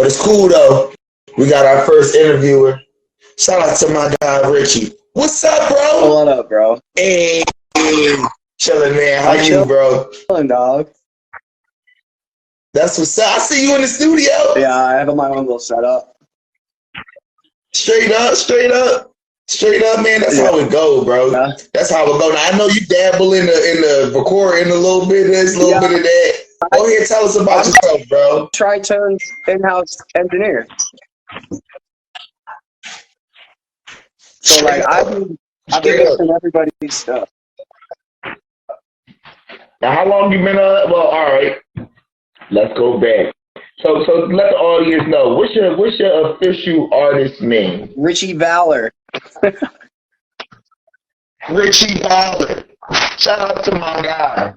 But it's cool though. We got our first interviewer. Shout out to my guy Richie. What's up, bro? What up, bro? Hey, chilling, man. How you, bro? Chilling, dog. That's what's up. I see you in the studio. Yeah, I have my own little setup. Straight up, man. That's how it go, bro. Yeah. That's how it go. Now I know you dabble in the recording a little bit of this, a little bit of that. Go ahead, tell us about yourself, bro. Tri-turn in-house engineer. So like I've been mixing everybody's stuff. Now how long you been well, all right. Let's go back. So let the audience know. What's your official artist name? Richie Valor. Richie Valor. Shout out to my guy.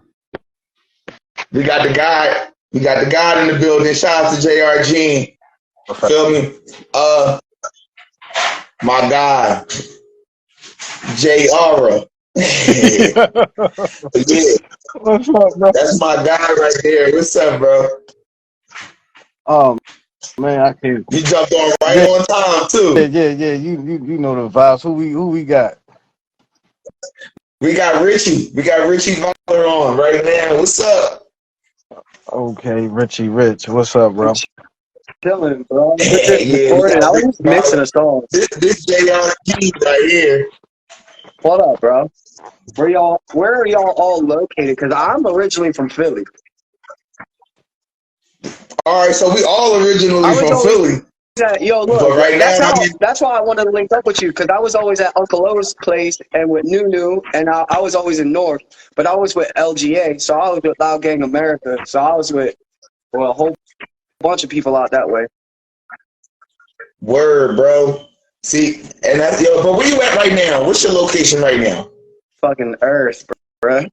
We got the guy in the building. Shout out to JRG. Feel me? My guy, J.R. Yeah. What's up, bro? That's my guy right there. What's up, bro? Man, I can't. You jumped on right on time too. Yeah. You know the vibes. Who we got? We got Richie. We got Richie Valor on right now. What's up? Okay, Richie Rich. What's up, bro? Chilling, bro. Yeah, I was just mixing a song. This JRG right here. What up, bro? Where are y'all all located? Because I'm originally from Philly. All right, so we all originally from Philly. Yo, look, right that's why I wanted to link up with you, because I was always at Uncle O's place and with Nunu, and I was always in North, but I was with LGA, so I was with Loud Gang America, so I was with a whole bunch of people out that way. Word, bro. See, and that's but where you at right now? What's your location right now? Fucking Earth, bro.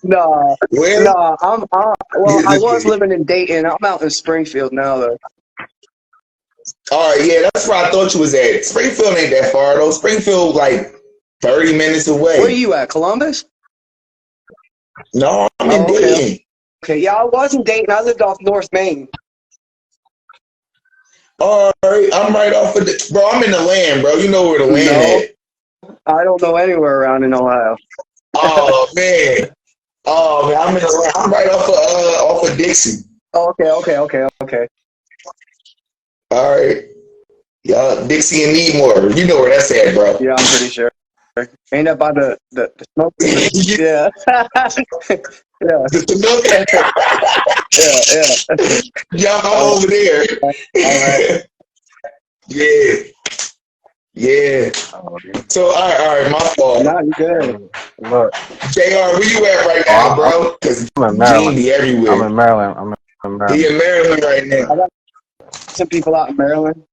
No, I was living in Dayton. I'm out in Springfield now, though. All right, yeah, that's where I thought you was at. Springfield ain't that far, though. Springfield, like, 30 minutes away. Where you at, Columbus? No, I'm in Dayton. Okay, yeah, I was in Dayton. I lived off North Main. All right, I'm right off of the... Bro, I'm in the land, bro. You know where the land at. I don't know anywhere around in Ohio. Oh, man. I'm in the land. I'm right off of Dixie. Oh, okay. All right. Yeah, Dixie and Needmore. You know where that's at, bro. Yeah, I'm pretty sure. Ain't that by the smoke? Yeah. Yeah. Yeah, I'm over there. All right. Yeah. So, all right, my fault. Nah, you good. Look, JR, where you at right now, bro? Because I'm in Maryland. Gene be everywhere. I'm in Maryland. He in Maryland right now. I got some people out in Maryland.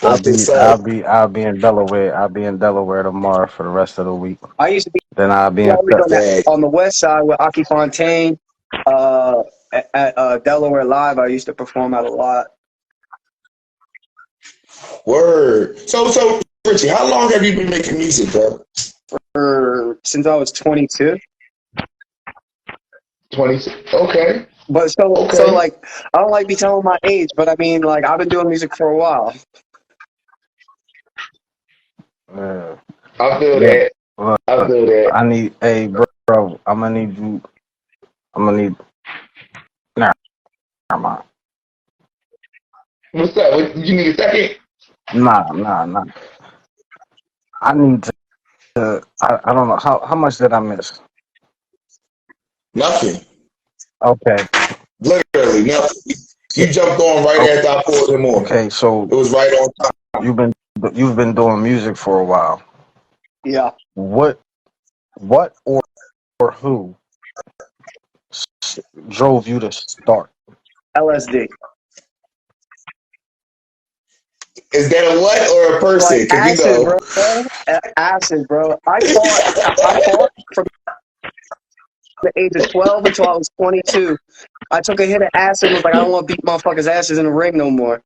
I'll be in Delaware. I'll be in Delaware tomorrow for the rest of the week. I used to be Then I'll be on the west side with Aki Fontaine. At Delaware Live, I used to perform at a lot. Word. So Richie, how long have you been making music, bro? Since I was 22. 26. Okay. But so like, I don't like be telling my age, but I mean, like, I've been doing music for a while. I feel that. I feel that. I need, hey, bro, I'm gonna need you. Never mind. What's up? You need a second? Nah. I need to. I don't know how much did I miss? Nothing. Okay. Literally nothing. You jumped on right after I pulled him on. Okay, so it was right on time. You've been doing music for a while. Yeah. What or who drove you to start? LSD. Is that a what or a person? Like acid, bro. Acid, bro. I fought from the age of 12 until I was 22. I took a hit of acid and was like, I don't want to beat motherfuckers' asses in the ring no more.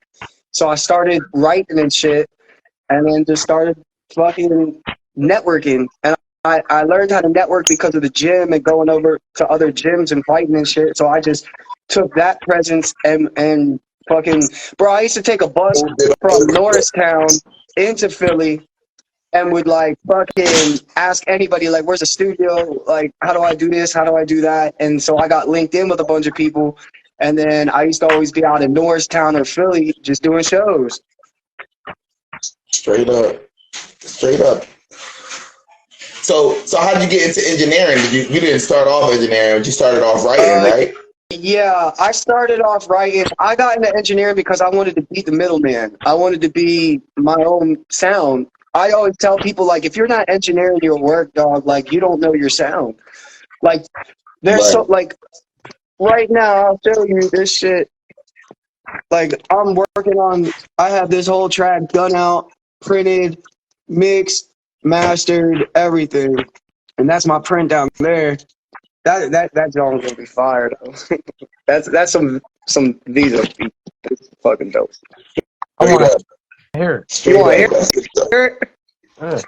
So I started writing and shit, and then just started fucking networking. And I learned how to network because of the gym and going over to other gyms and fighting and shit. So I just took that presence and fucking, bro, I used to take a bus from Norristown into Philly and would like fucking ask anybody like, where's the studio? Like, how do I do this? How do I do that? And so I got linked in with a bunch of people. And then I used to always be out in Norristown or Philly just doing shows. Straight up. Straight up. So how'd you get into engineering? You didn't start off engineering, but you started off writing, right? Yeah, I started off writing. I got into engineering because I wanted to be the middleman. I wanted to be my own sound. I always tell people, like, if you're not engineering your work, dog, like, you don't know your sound. Like, there's Right. so, like, right now, I'll show you this shit. Like, I'm working on, I have this whole track done out, printed, mixed, mastered, everything. And that's my print down there. That song's gonna be fire though. that's some Visa beat. It's fucking dope. I want to hear it. You want to hear it? Yeah.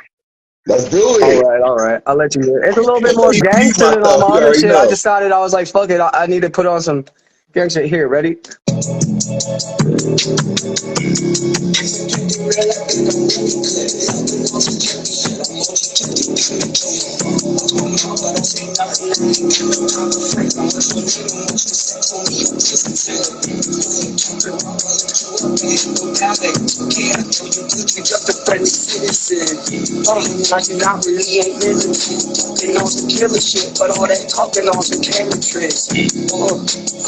Let's do it. All right. I'll let you hear it. It's a little bit more gangster than all my other shit. I decided, I was like, fuck it. I need to put on some gangster. Here, ready? Not really ain't living. Talking on some killer shit, but all that talking on some camera tricks.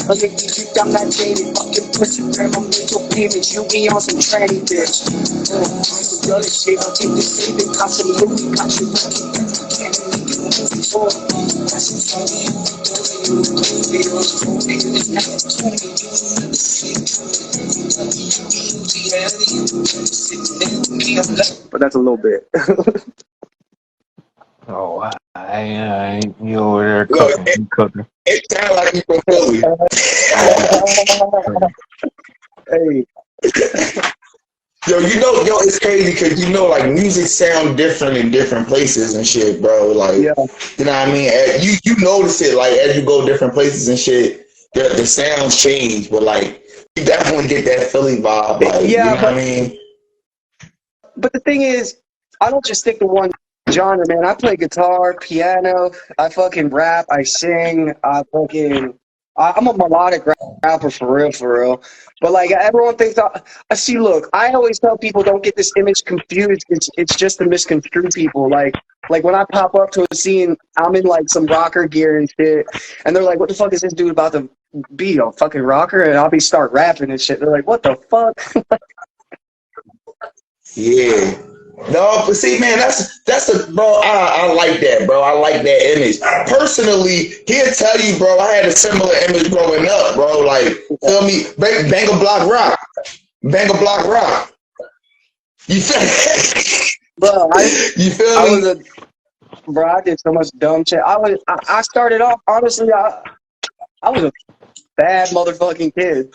I think you I'm not jaded, fucking pussy, grab my mental image. You be on some tranny bitch. Some other shit, I'll take the saving, got some movie, got you lucky. Can't make it movie for. That's just all you But that's a little bit. Oh, I ain't you over there cooking. Cooking. It sounds like you from Philly. Hey. Yo, it's crazy because like music sound different in different places and shit, bro. Like, yeah. You know what I mean? You notice it like as you go different places and shit, the sounds change, but like you definitely get that Philly vibe. Like, yeah, you know what I mean? But the thing is, I don't just stick to one genre, man. I play guitar, piano, I fucking rap, I sing, I'm a melodic rapper for real. But like everyone thinks I see. Look, I always tell people don't get this image confused. It's just to misconstrue people. Like when I pop up to a scene, I'm in like some rocker gear and shit, and they're like, "What the fuck is this dude about to be a fucking rocker?" And I'll start rapping and shit. They're like, "What the fuck?" Yeah. No, but see, man, bro. I like that, bro. I like that image. Personally, he'll tell you, bro. I had a similar image growing up, bro. Like, feel me? Bang a block rock. You feel? Bro, you feel me? I did so much dumb shit. I started off, honestly, I was a bad motherfucking kid.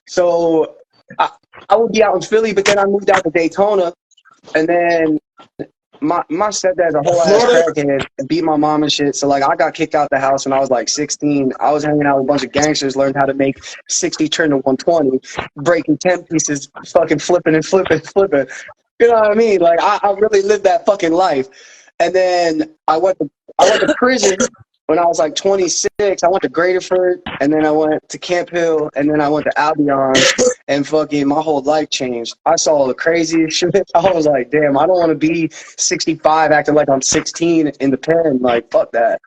So I would be out in Philly, but then I moved out to Daytona. And then my stepdad's a whole ass crackhead and beat my mom and shit. So like I got kicked out the house when I was like 16. I was hanging out with a bunch of gangsters, learned how to make 60 turn to 120, breaking 10 pieces, fucking flipping. You know what I mean? Like I really lived that fucking life. And then I went to prison when I was like 26. I went to Graterford, and then I went to Camp Hill, and then I went to Albion, and fucking my whole life changed. I saw the craziest shit. I was like, damn, I don't want to be 65 acting like I'm 16 in the pen. Like, fuck that.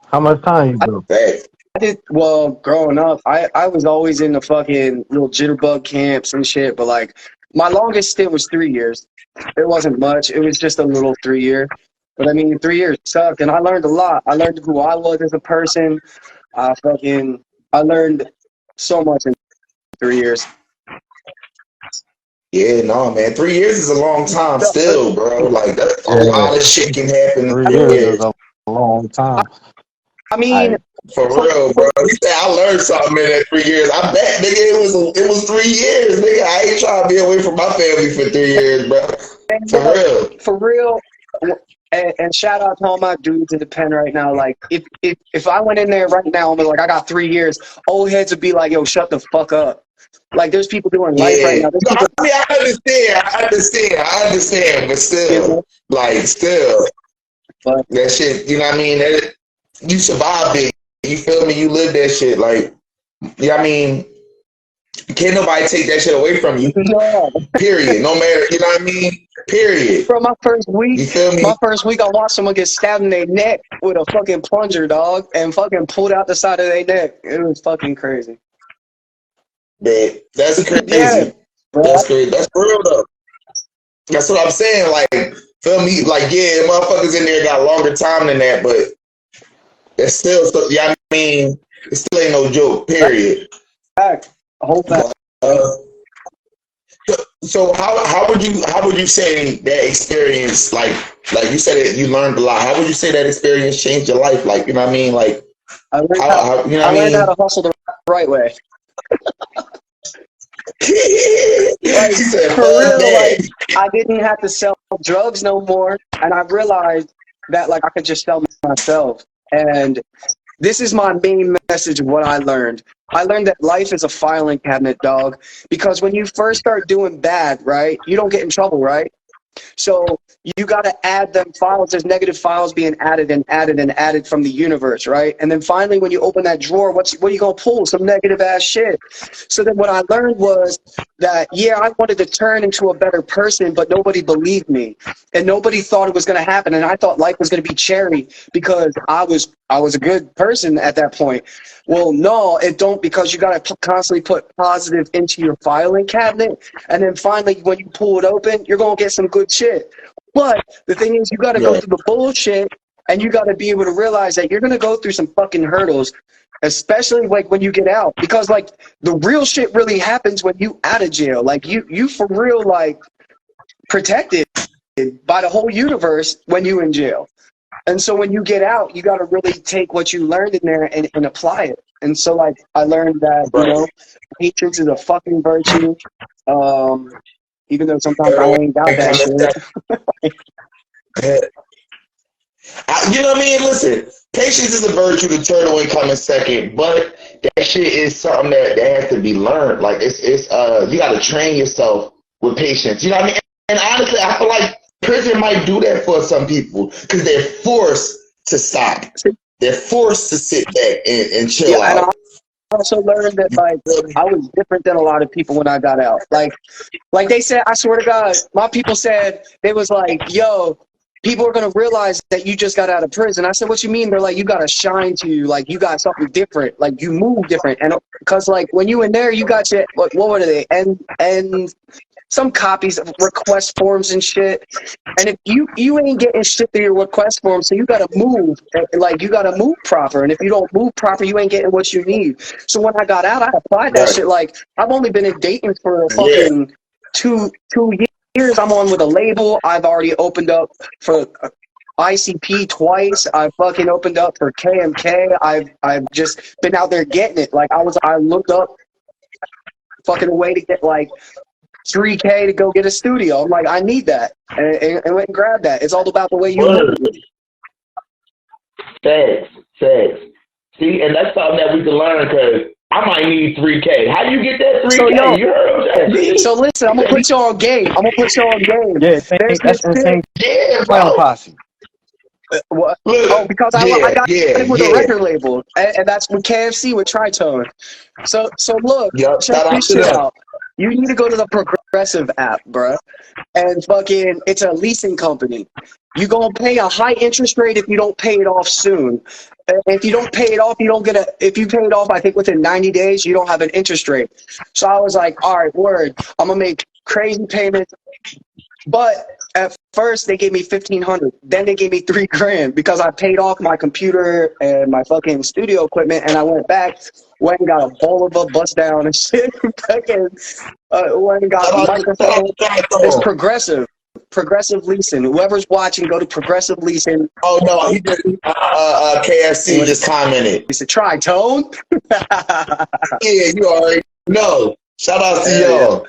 How much time you do? I did, well, growing up, I was always in the fucking little jitterbug camps and shit, but like, my longest stint was 3 years. It wasn't much. It was just a little 3 year. But I mean, 3 years sucked, and I learned a lot. I learned who I was as a person. I learned so much in 3 years. Yeah, no, man. 3 years is a long time still, bro. Like, that's a lot of shit can happen in 3 years. Is a long time. I mean, for real, bro. You said I learned something in that 3 years. I bet, nigga, it was 3 years, nigga. I ain't trying to be away from my family for 3 years, bro. For real. For real. And shout out to all my dudes in the pen right now. Like, if I went in there right now and be like, I got 3 years, old heads would be like, yo, shut the fuck up. Like, there's people doing life right now. No, People, I mean, I understand, but still, like, still, but that shit, you know what I mean? You survived it. You feel me? You lived that shit. Like, you know what I mean? Can't nobody take that shit away from you. no. Period. No matter, you know what I mean? Period. Bro, my first week, You feel me? I watched someone get stabbed in their neck with a fucking plunger, dog, and fucking pulled out the side of their neck. It was fucking crazy. Man, that's crazy. Yeah, bro. That's crazy. That's real though. That's what I'm saying. Like, feel me? Like, yeah, motherfuckers in there got longer time than that, but it's still, yeah, I mean, it still ain't no joke. Period. Fact. A whole fact. So how would you say that experience, like you said it, you learned a lot. How would you say that experience changed your life? Like, you know what I mean? Like, I learned, you know what I learned mean? how to hustle the right way. Like, he said, for real, like, I didn't have to sell drugs no more, and I realized that like I could just sell myself. And this is my main message of what I learned. I learned that life is a filing cabinet, dog. Because when you first start doing bad, right, you don't get in trouble, right? So you got to add them files. There's negative files being added and added and added from the universe, right? And then finally, when you open that drawer, what are you going to pull? Some negative ass shit. So then what I learned was that, yeah, I wanted to turn into a better person, but nobody believed me. And nobody thought it was going to happen. And I thought life was going to be cherry because I was a good person at that point. Well, no, it don't, because you got to constantly put positive into your filing cabinet. And then finally, when you pull it open, you're going to get some good shit. But the thing is, you got to go through the bullshit, and you got to be able to realize that you're going to go through some fucking hurdles, especially like when you get out, because like the real shit really happens when you out of jail. Like you for real, like protected by the whole universe when you in jail. And so when you get out, you got to really take what you learned in there and apply it. And so like I learned that, you know, patience is a fucking virtue. Even though sometimes I ain't got that shit. You know what I mean? Listen, patience is a virtue. The turtle ain't coming second, but that shit is something that has to be learned. Like it's you got to train yourself with patience. You know what I mean? And honestly, I feel like prison might do that for some people because they're forced to stop. They're forced to sit back and chill out. And I also learned that like I was different than a lot of people when I got out. Like they said, I swear to God, my people said, they was like, yo, people are going to realize that you just got out of prison. I said, what you mean? They're like, you got to shine to you. Like, you got something different. Like, you move different. And because, like, when you in there, you got your, what were they? And some copies of request forms and shit. And if you ain't getting shit through your request form, so you got to move. Like, you got to move proper. And if you don't move proper, you ain't getting what you need. So when I got out, I applied that shit. Like, I've only been in Dayton for fucking two years. I'm on with a label. I've already opened up for ICP twice. I fucking opened up for KMK. I've just been out there getting it. Like I looked up fucking a way to get like $3K to go get a studio. I'm like, I need that, and went and grabbed that. It's all about the way you move. Thanks. See, and that's something that we can learn because I might need $3K. How you get that $3K? So, yo, you heard so listen, I'm gonna put you on game. Yeah, that's insane. Bro. Posse. What? Look, oh, because I got it with a record label, and that's with KFC with Tritone. So look, check this shit out. You need to go to the Progressive app, bruh, and fucking, it's a leasing company. You gonna pay a high interest rate if you don't pay it off soon. If you don't pay it off, you don't get if you pay it off, I think within 90 days, you don't have an interest rate. So I was like, all right, word, I'm gonna make crazy payments. But at first they gave me $1,500. Then they gave me $3,000 because I paid off my computer and my fucking studio equipment, and I went back, went and got a bowl of a bust down and shit. Fucking went and got a microphone. It's Progressive Leasing. Whoever's watching, go to Progressive Leasing. Oh no, he just KFC just commented. It's a Tritone. Yeah, you already know. Shout out to y'all.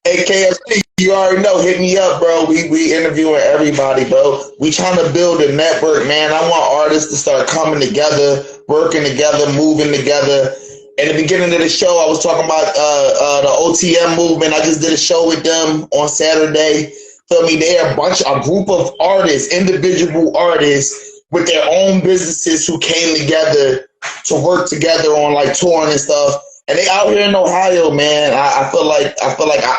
Hey KFC, you already know. Hit me up, bro. We interviewing everybody, bro. We trying to build a network, man. I want artists to start coming together, working together, moving together. At the beginning of the show, I was talking about the OTM movement. I just did a show with them on Saturday. Feel me? They're a group of artists, individual artists with their own businesses who came together to work together on like touring and stuff. And they out here in Ohio, man. I feel like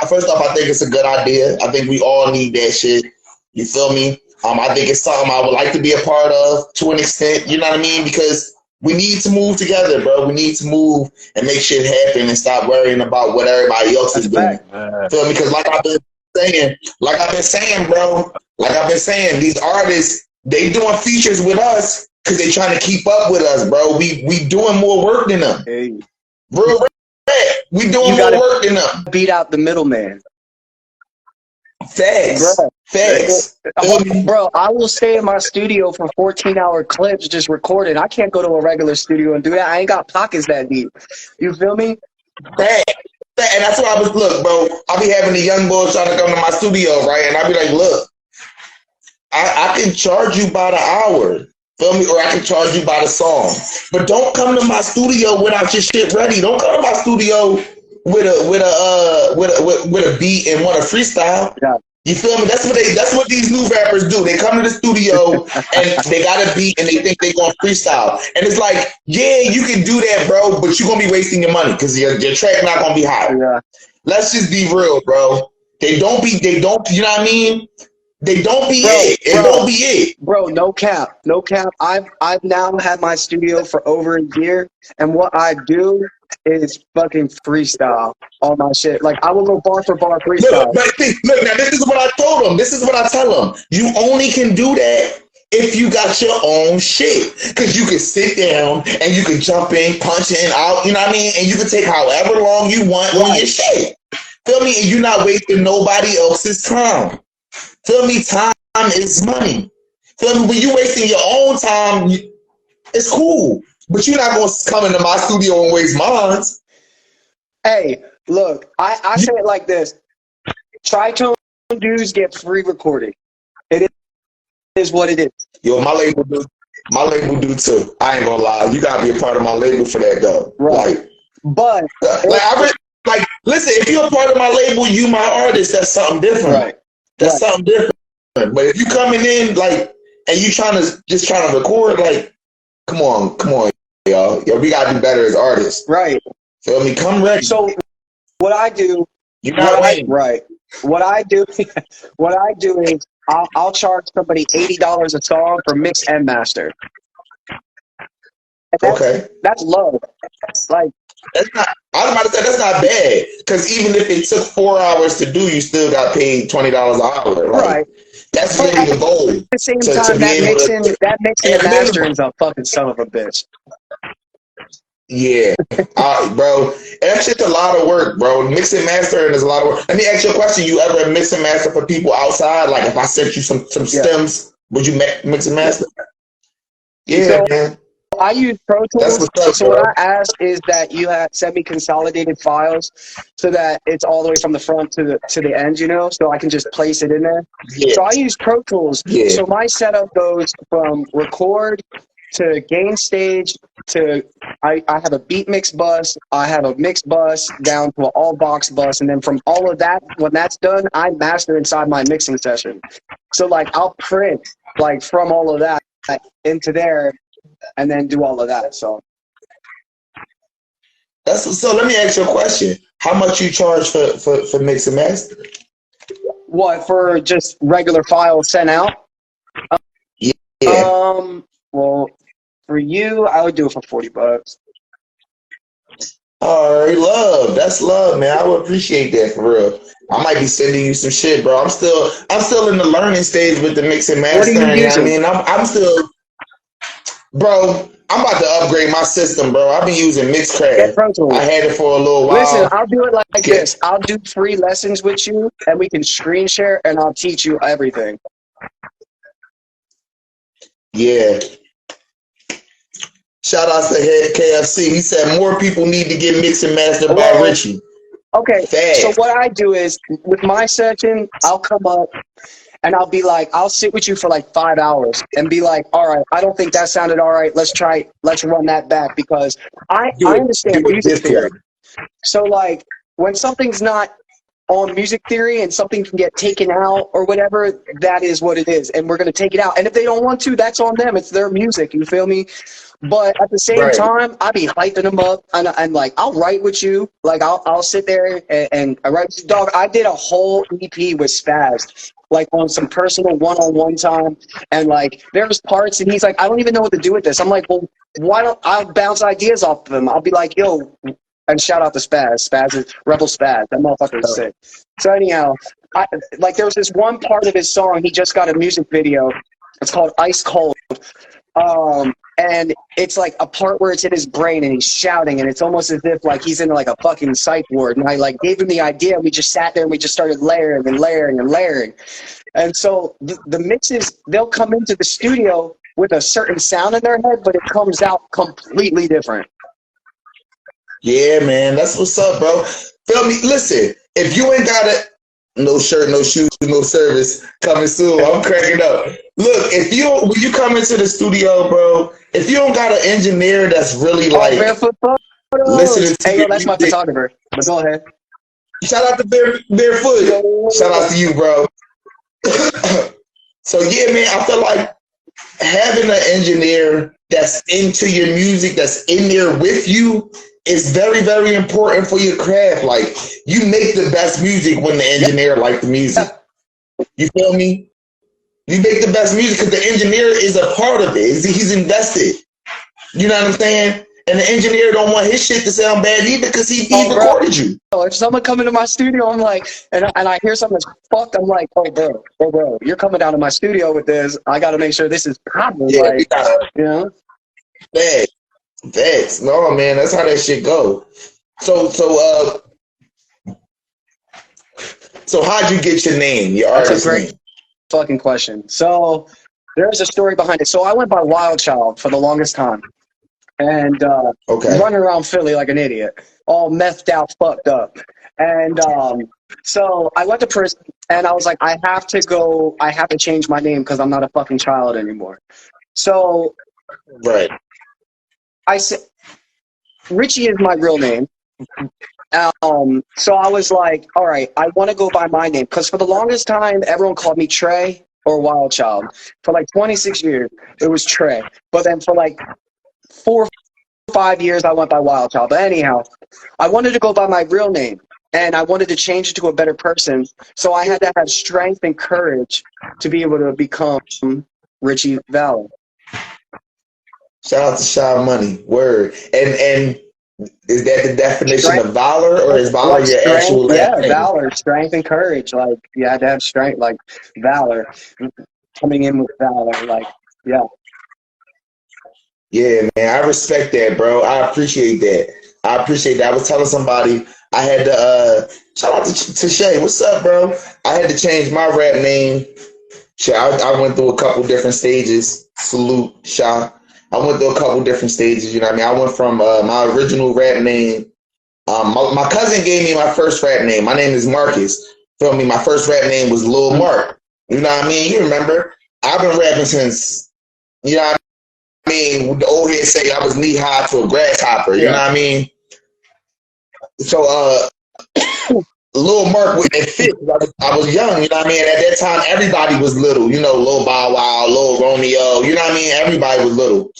first off, I think it's a good idea. I think we all need that shit. You feel me? I think it's something I would like to be a part of to an extent. You know what I mean? Because we need to move together, bro. We need to move and make shit happen and stop worrying about what everybody else is doing. Feel me? Because like I've been saying, bro. These artists, they doing features with us because they trying to keep up with us, bro. We doing more work than them. Hey. Real rap. We doing more work than them. Beat out the middleman. Facts. Bro. Facts. Bro, I will stay in my studio for 14-hour clips just recording. I can't go to a regular studio and do that. I ain't got pockets that deep. You feel me? Facts. And that's why look, bro, I be having the young boys trying to come to my studio, right? And I be like, look, I can charge you by the hour. Feel me? Or I can charge you by the song. But don't come to my studio without your shit ready. Don't come to my studio with a beat and want a freestyle. Yeah. You feel me? That's what these new rappers do. They come to the studio and they got a beat and they think they're gonna freestyle. And it's like, yeah, you can do that, bro, but you're gonna be wasting your money because your track not gonna be hot. Yeah. Let's just be real, bro. You know what I mean? They don't be it. It don't be it. Bro, no cap. I've now had my studio for over a year, and what I do is fucking freestyle all my shit. Like, I will go bar for bar freestyle. Look, now this is what I told them. This is what I tell them. You only can do that if you got your own shit. Because you can sit down and you can jump in, punch in, out, you know what I mean? And you can take however long you want on your shit. Feel me? And you're not wasting nobody else's time. Feel me? Time is money. Feel me? When you wasting your own time, it's cool. But you're not going to come into my studio and waste mine. Hey, look, I say it like this. Tritone dudes get free recording. It is what it is. Yo, my label do too. I ain't gonna lie. You gotta be a part of my label for that though. Right. Listen, if you're a part of my label, you my artist, that's something different. Right. That's something different. But if you coming in like and you trying to record, like, come on, y'all. Yo, we gotta do better as artists. Right. Feel me? Come ready. So what I do, right. What I do is I'll charge somebody $80 a song for mix and master. And that's low. Like, that's not. I was about to say that's not bad because even if it took 4 hours to do, you still got paid $20 an hour. Like, right. That's really the goal. At the same time, that mixing and mastering is a fucking son of a bitch. Yeah, bro. That shit's a lot of work, bro. Mix and mastering is a lot of work. Let me ask you a question. You ever mix and master for people outside? Like, if I sent you some stems, would you mix and master? Yeah, man. I use Pro Tools. Up, so what I ask is that you send me consolidated files so that it's all the way from the front to the end, you know, so I can just place it in there. Yeah. So I use Pro Tools. Yeah. So my setup goes from record to gain stage to I have a beat mix bus, I have a mix bus down to an all box bus, and then from all of that, when that's done, I master inside my mixing session. So like I'll print like from all of that into there and then do all of that. So let me ask you a question. How much you charge for mix and master? What, for just regular files sent out? Yeah. Well, for you, I would do it for $40. All right, love. That's love, man. I would appreciate that for real. I might be sending you some shit, bro. I'm still in the learning stage with the mix and mastering. What are you using? I mean, I'm still, bro. I'm about to upgrade my system, bro. I've been using Mixcraft. I had it for a little while. Listen, I'll do it like this. I'll do free lessons with you, and we can screen share, and I'll teach you everything. Yeah. Shout out to KFC. He said more people need to get mixed and mastered by Richie. Okay, so Fast. what I do is with my session, I'll come up and I'll be like, I'll sit with you for like 5 hours and be like, all right, I don't think that sounded all right. Let's run that back because I Do understand it music this way. theory. So like when something's not on music theory and something can get taken out or whatever, that is what it is. And we're going to take it out. And if they don't want to, that's on them. It's their music. You feel me? But at the same Right. time, I be hyping them up and like, I'll write with you. Like I'll sit there and I write with you. Dog, I did a whole EP with Spaz, like on some personal one-on-one time. And like, there's parts and he's like, I don't even know what to do with this. I'm like, well, why don't I'll bounce ideas off of him? I'll be like, yo, and shout out to Spaz. Spaz is Rebel Spaz. That motherfucker is sick. So anyhow, like there was this one part of his song. He just got a music video. It's called Ice Cold. And it's like a part where it's in his brain and he's shouting and it's almost as if like he's in like a fucking psych ward. And I like gave him the idea. And we just sat there and we just started layering and layering and layering. And so the mixes, they'll come into the studio with a certain sound in their head, but it comes out completely different. Yeah, man, that's what's up, bro. Feel me? Listen, if you ain't got it, no shirt, no shoes, no service coming soon. I'm cracking up. Look, when you come into the studio, bro, if you don't got an engineer that's really like Barefoot Photos. listening to Hey, yo, that's my music, photographer. But go ahead. shout out to Barefoot. Shout out to you, bro. So yeah, man, I feel like having an engineer that's into your music, that's in there with you, is very, very important for your craft. Like, you make the best music when the engineer like the music. You feel me? You make the best music because the engineer is a part of it. He's invested. You know what I'm saying? And the engineer don't want his shit to sound bad either because he recorded you. If someone come into my studio, I'm like, and I hear something that's fucked, I'm like, oh bro, you're coming down to my studio with this. I got to make sure this is proper. Yeah, like, you know? Facts. No, man, that's how that shit go. So how'd you get your name, your artist name? Fucking question. So there's a story behind it. So I went by Wild Child for the longest time. And running around Philly like an idiot, all methed out, fucked up. And so I went to prison, and I was like, I have to change my name because I'm not a fucking child anymore. So I said, Richie is my real name. So I was like, all right, I want to go by my name because for the longest time, everyone called me Trey or Wild Child. For like 26 years, it was Trey. But then for like 4 or 5 years, I went by Wild Child. But anyhow, I wanted to go by my real name, and I wanted to change it to a better person. So I had to have strength and courage to be able to become Richie Valor. Shout out to Shy Money. Word. And is that the definition of Valor, or is Valor your actual name? Valor, strength and courage. Like, you had to have strength, like Valor. Coming in with Valor, like, yeah. Yeah, man, I respect that, bro. I appreciate that. I was telling somebody I had to shout out to Shay. What's up, bro? I had to change my rap name. I went through a couple different stages. Salute, Sha. I went through a couple different stages. You know what I mean? I went from my original rap name. My cousin gave me my first rap name. My name is Marcus. Feel me? My first rap name was Lil Mark. You know what I mean? You remember? I've been rapping since, you know what I mean? The old heads say I was knee high to a grasshopper. You know what I mean? So, Lil Mark with that fit. I was young, you know what I mean? At that time, everybody was little. You know, Lil Bow Wow, Lil Romeo. You know what I mean? Everybody was little.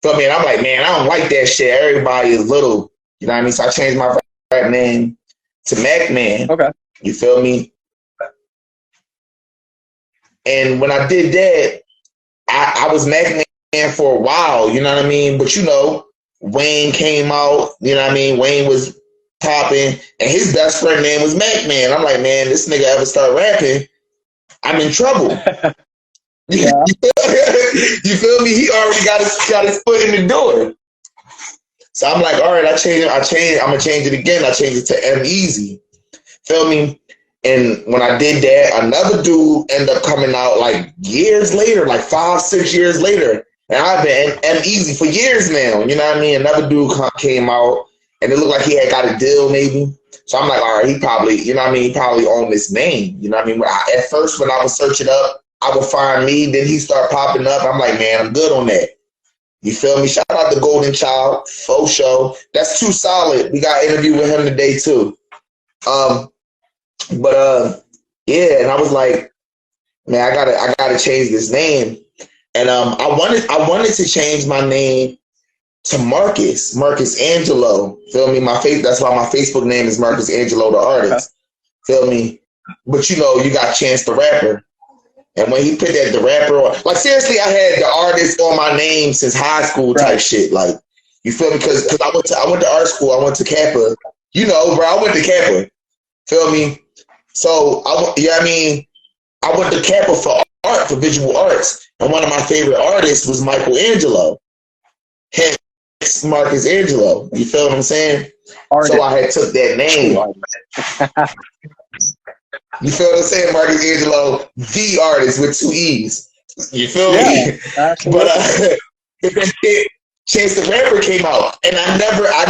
So, man, I'm like, man, I don't like that shit. Everybody is little. You know what I mean? So I changed my rap name to Mac Man. Okay. You feel me? And when I did that, I was Mac Man for a while. You know what I mean? But, you know, Wayne came out. You know what I mean? Wayne was popping, and his best friend name was Mac Man. I'm like, man, this nigga ever start rapping, I'm in trouble. Yeah. You feel me? He already got his foot in the door. So I'm like, all right, I'm gonna change it again. I changed it to MysfitEaZy. Feel me? And when I did that, another dude ended up coming out like years later, like 5-6 years later. And I've been MysfitEaZy for years now. You know what I mean? Another dude came out, and it looked like he had got a deal maybe. So I'm like, all right, he probably, you know what I mean? He probably owned this name. You know what I mean? At first, when I was searching up, I would find me. Then he start popping up. I'm like, man, I'm good on that. You feel me? Shout out to Golden Child, faux show. That's too solid. We got an interview with him today too. Yeah, and I was like, man, I gotta change this name. And I wanted to change my name to Marcus Angelo. Feel me? That's why my Facebook name is Marcus Angelo the artist. Feel me? But you know, you got Chance the Rapper. And when he put that the rapper on, like seriously, I had the artist on my name since high school type shit. Like, you feel me? Because I went to art school. I went to Kappa. You know, bro, I went to Kappa. Feel me? So I went to Kappa for art, for visual arts, and one of my favorite artists was Michelangelo. Hence Marcus Angelo. You feel what I'm saying? So I had took that name. You feel what I'm saying? Marcus Angelo, the artist with 2 E's. You feel me? Absolutely. But then Chance the Rapper came out, and I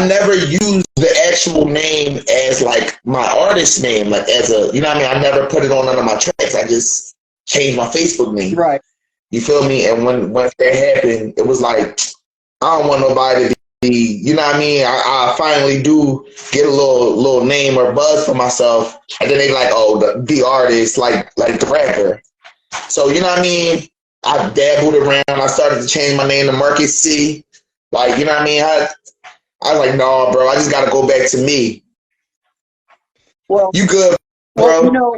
never used the actual name as like my artist name, like as a, you know what I mean? I never put it on none of my tracks. I just changed my Facebook name. Right. You feel me? And once that happened, it was like, I don't want nobody to be, you know what I mean? I finally do get a little name or buzz for myself, and then they like, oh, the artist, like the rapper. So, you know what I mean? I dabbled around. I started to change my name to Marcus C. Like, you know what I mean? I was like, no, bro, I just got to go back to me. Well, you good, bro? Well, you know,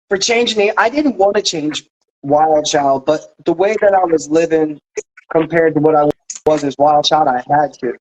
for changing it, I didn't want to change Wild Child, but the way that I was living compared to what I was as Wild Child, I had to.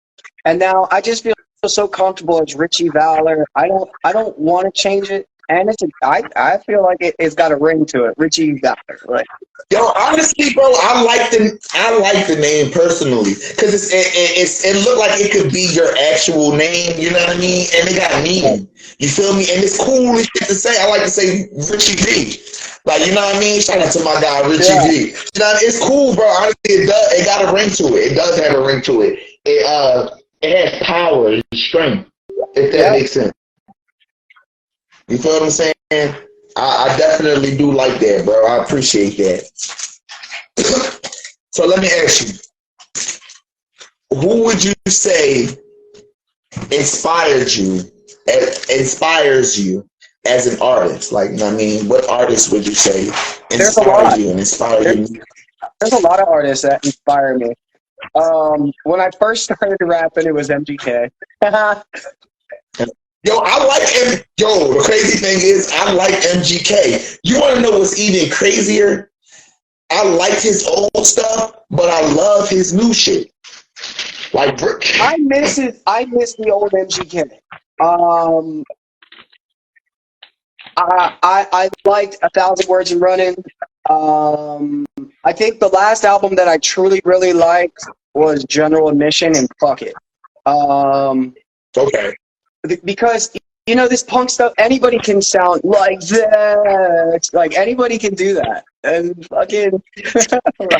And now I just feel so comfortable as Richie Valor. I don't want to change it. And I feel like it's got a ring to it, Richie Valor. Like, yo, honestly, bro, I like the name personally because it looked like it could be your actual name. You know what I mean? And it got meaning. You feel me? And it's cool as shit to say. I like to say Richie V. Like, you know what I mean? Shout out to my guy Richie V. You know, it's cool, bro. Honestly, it got a ring to it. It does have a ring to it. It has power and strength. If that makes sense. You feel what I'm saying? I definitely do like that, bro. I appreciate that. So let me ask you, who would you say inspires you as an artist? Like, you know what I mean? What artist would you say inspires you and inspires you? There's a lot of artists that inspire me. When I first started rapping, it was MGK. Yo, the crazy thing is, I like MGK. You want to know what's even crazier? I like his old stuff, but I love his new shit. Like, I miss the old MGK. I liked 1,000 Words and Running. I think the last album that I truly really liked was General Admission and Fuck It. Okay. Because, you know, this punk stuff, anybody can sound like that. Like, anybody can do that. And fucking,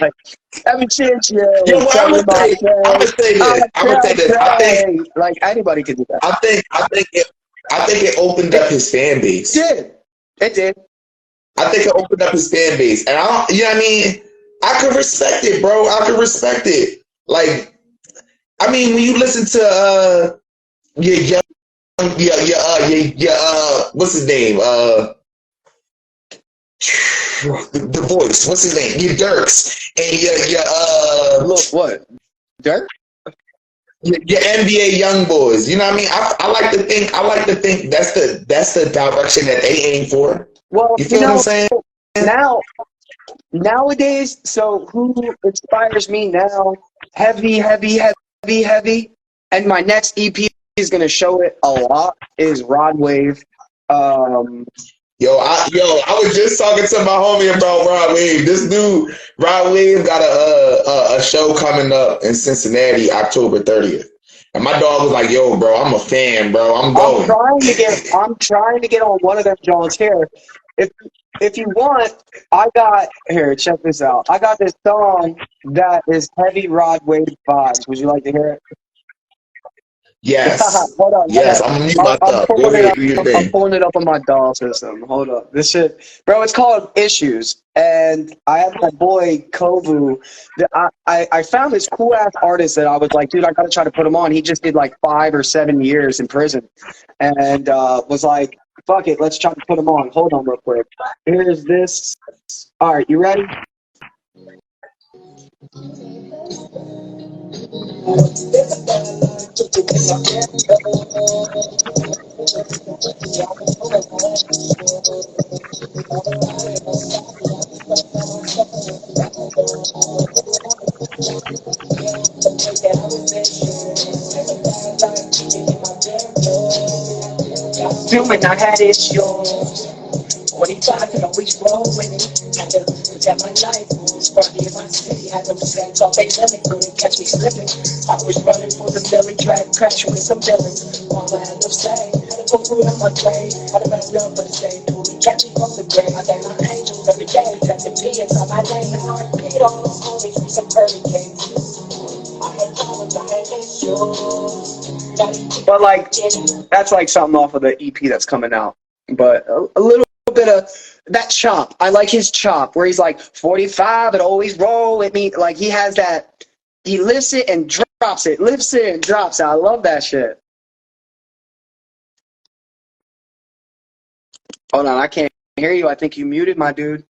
like, every chance, Yo, what I'm gonna say this. I think, like, anybody can do that. I think it opened up his fan base. It did. I think it opened up his fan base. And you know what I mean? I can respect it, bro. I can respect it. Like, I mean, when you listen to, what's his name? The voice. What's his name? Your Dirks and look what? Dirk? Your NBA young boys. You know what I mean? I like to think that's the direction that they aim for. Well, you feel what I'm saying? Nowadays, so who inspires me now? Heavy, and my next EP is gonna show it a lot. Is Rod Wave. Yo, I was just talking to my homie about Rod Wave. This dude, Rod Wave, got a show coming up in Cincinnati, October 30th. And my dog was like, "Yo, bro, I'm a fan, bro. I'm going." I'm trying to get on one of them Jones here. If you want, I got here. Check this out. I got this song that is heavy Rod Wave vibes. Would you like to hear it? Yes. Hold on, hold Yes. on. I'm gonna mute my I'm thought. Go pulling it ahead. up. Do your I'm thing. pulling it up on my DAW system. Hold up. This shit, bro. It's called Issues, and I have my boy Kovu. I found this cool ass artist that I was like, dude, I gotta try to put him on. He just did like 5 or 7 years in prison, and was like, fuck it, let's try to put him on. Hold on, real quick. Here's this. All right, you ready? Feeling I had issues. 45 could always roll with me. Had to protect my life. Was probably in my city. Had no sense off they limit. Couldn't catch me slipping. I was running for the billy track, crashing with some villains. All I had to say, had to go through on my grave. Had to mess up for the same tool. He kept me from the grave. I thank my angels every day. Testing me inside my name. And I repeat all those homies from some hurricanes. I had problems, I had issues. But like, that's like something off of the EP that's coming out. But a little bit of that chop. I like his chop where he's like 45 and always roll with me. Like he has that. He lifts it and drops it. Lifts it and drops it. I love that shit. Hold on, I can't hear you. I think you muted, my dude.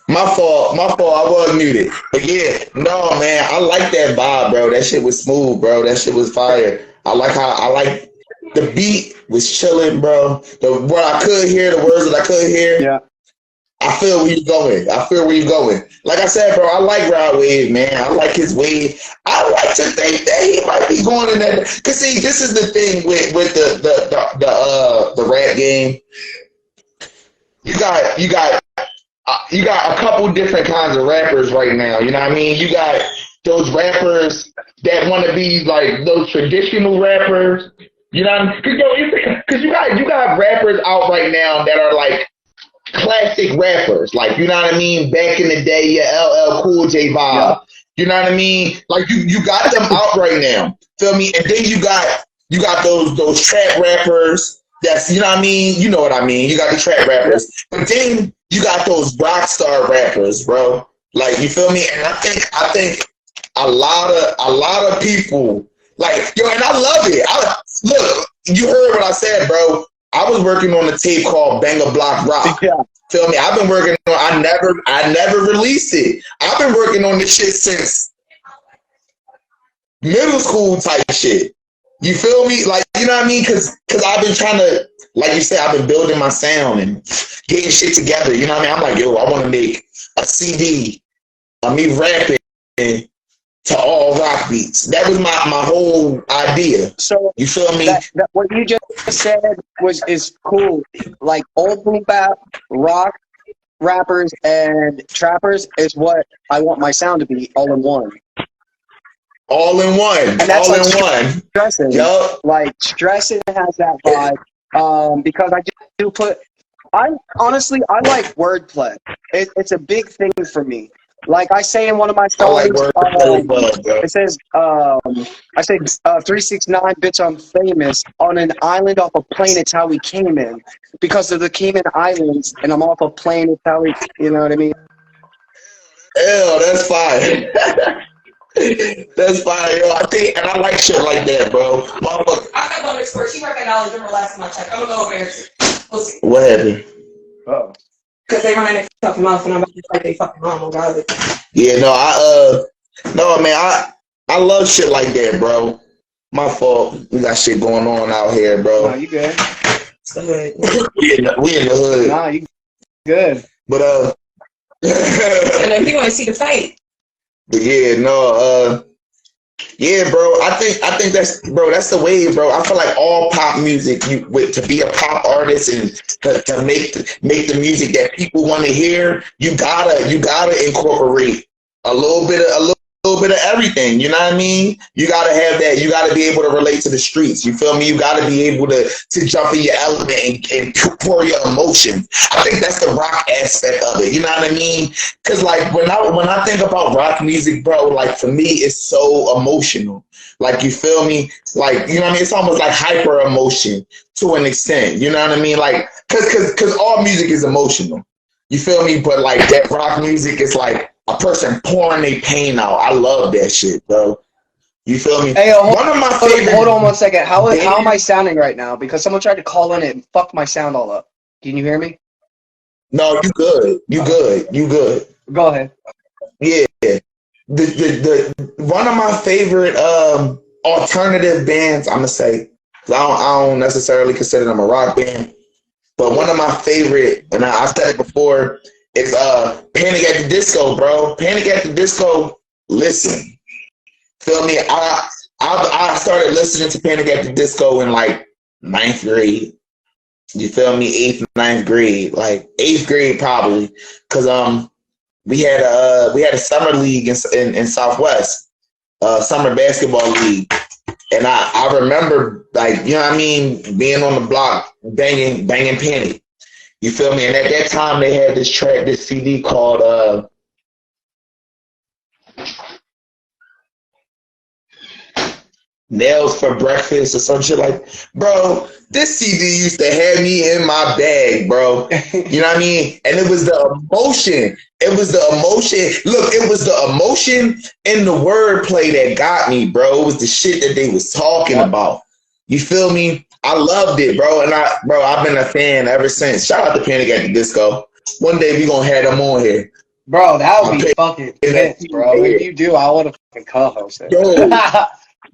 My fault. My fault. I was muted. But yeah, no, man. I like that vibe, bro. That shit was smooth, bro. That shit was fire. I like the beat was chilling, bro. What I could hear, the words that I could hear. Yeah. I feel where you're going. Like I said, bro, I like Rod Wave, man. I like his wave. I like to think that he might be going in that. Cause see, this is the thing with the rap game. You got a couple different kinds of rappers right now. You know what I mean? You got those rappers that want to be like those traditional rappers. You know what I mean? Because you got rappers out right now that are like classic rappers. Like, you know what I mean? Back in the day, your LL Cool J vibe. Yeah. You know what I mean? Like you got them out right now. Feel me? And then you got those trap rappers. That's, you know what I mean? You know what I mean? You got the trap rappers. But then you got those rock star rappers, bro. Like, you feel me? And I think a lot of people, like, yo, and I love it. Look, you heard what I said, bro. I was working on a tape called Banger Block Rock. Yeah. Feel me? I've been working on. I never released it. I've been working on this shit since middle school type shit. You feel me? Like, you know what I mean? Because I've been trying to, like you said, I've been building my sound and getting shit together. You know what I mean? I'm like, yo, I want to make a CD of me rapping to all rock beats. That was my whole idea. So you feel me? That what you just said is cool. Like old boom bap, rock rappers and trappers is what I want my sound to be, all in one. All in one. And that's all like in one. Stressing. Yep. Like Stressing has that vibe. Because I do put. I like wordplay. It's a big thing for me. Like I say in one of my songs, it says, I say 369, bitch, I'm famous. On an island off a plane, it's how we came in. Because of the Cayman Islands, and I'm off a plane, it's how we, you know what I mean? Ew, that's fire. That's fire, yo. And I like shit like that, bro. I got one expert. She worked at Dollar General last time I checked. I'm gonna go over here. What happened? Oh. Because they run their fucking mouth and I'm just like they fucking mom, regardless. Yeah, no, man, I love shit like that, bro. My fault. We got shit going on out here, bro. No, you good. we in the hood. Nah, you good. But and if you want to see the fight. But yeah, no, yeah, bro. I think that's the wave, bro. I feel like all pop music, to be a pop artist and to make the music that people want to hear, you gotta incorporate a little bit little bit of everything. You know what I mean? You gotta have that. You gotta be able to relate to the streets. You feel me? You gotta be able to jump in your element and pour your emotions. I think that's the rock aspect of it. You know what I mean? Because like when I think about rock music, bro, like for me, it's so emotional. Like, you feel me? Like, you know what I mean? It's almost like hyper emotion to an extent. You know what I mean? Like, cause all music is emotional. You feel me? But like that rock music is like a person pouring their pain out. I love that shit, bro. You feel me? Hey, one of my favorite. Hold on 1 second. How am I sounding right now? Because someone tried to call in and fuck my sound all up. Can you hear me? No, you good. You good. You good. Go ahead. Yeah. The one of my favorite alternative bands, I'm gonna say, I don't necessarily consider them a rock band, but one of my favorite, and I said it before, is Panic at the Disco, bro. Panic at the Disco. Listen, feel me? I started listening to Panic at the Disco in like 9th grade. You feel me? 8th, 9th grade, like 8th grade probably, because we had a summer league in Southwest, summer basketball league, and I remember, like, you know what I mean, being on the block banging Panic. You feel me? And at that time they had this CD called Nails for Breakfast or some shit like, bro, this CD used to have me in my bag, bro. You know what I mean? And it was the emotion. It was the emotion. Look, it was the emotion and the wordplay that got me, bro. It was the shit that they was talking about. You feel me? I loved it, bro. And I've been a fan ever since. Shout out to Panic at the Disco. One day we gonna have them on here. Bro, that would be fucking fits, bro. If you do, I would have fucking co-host it.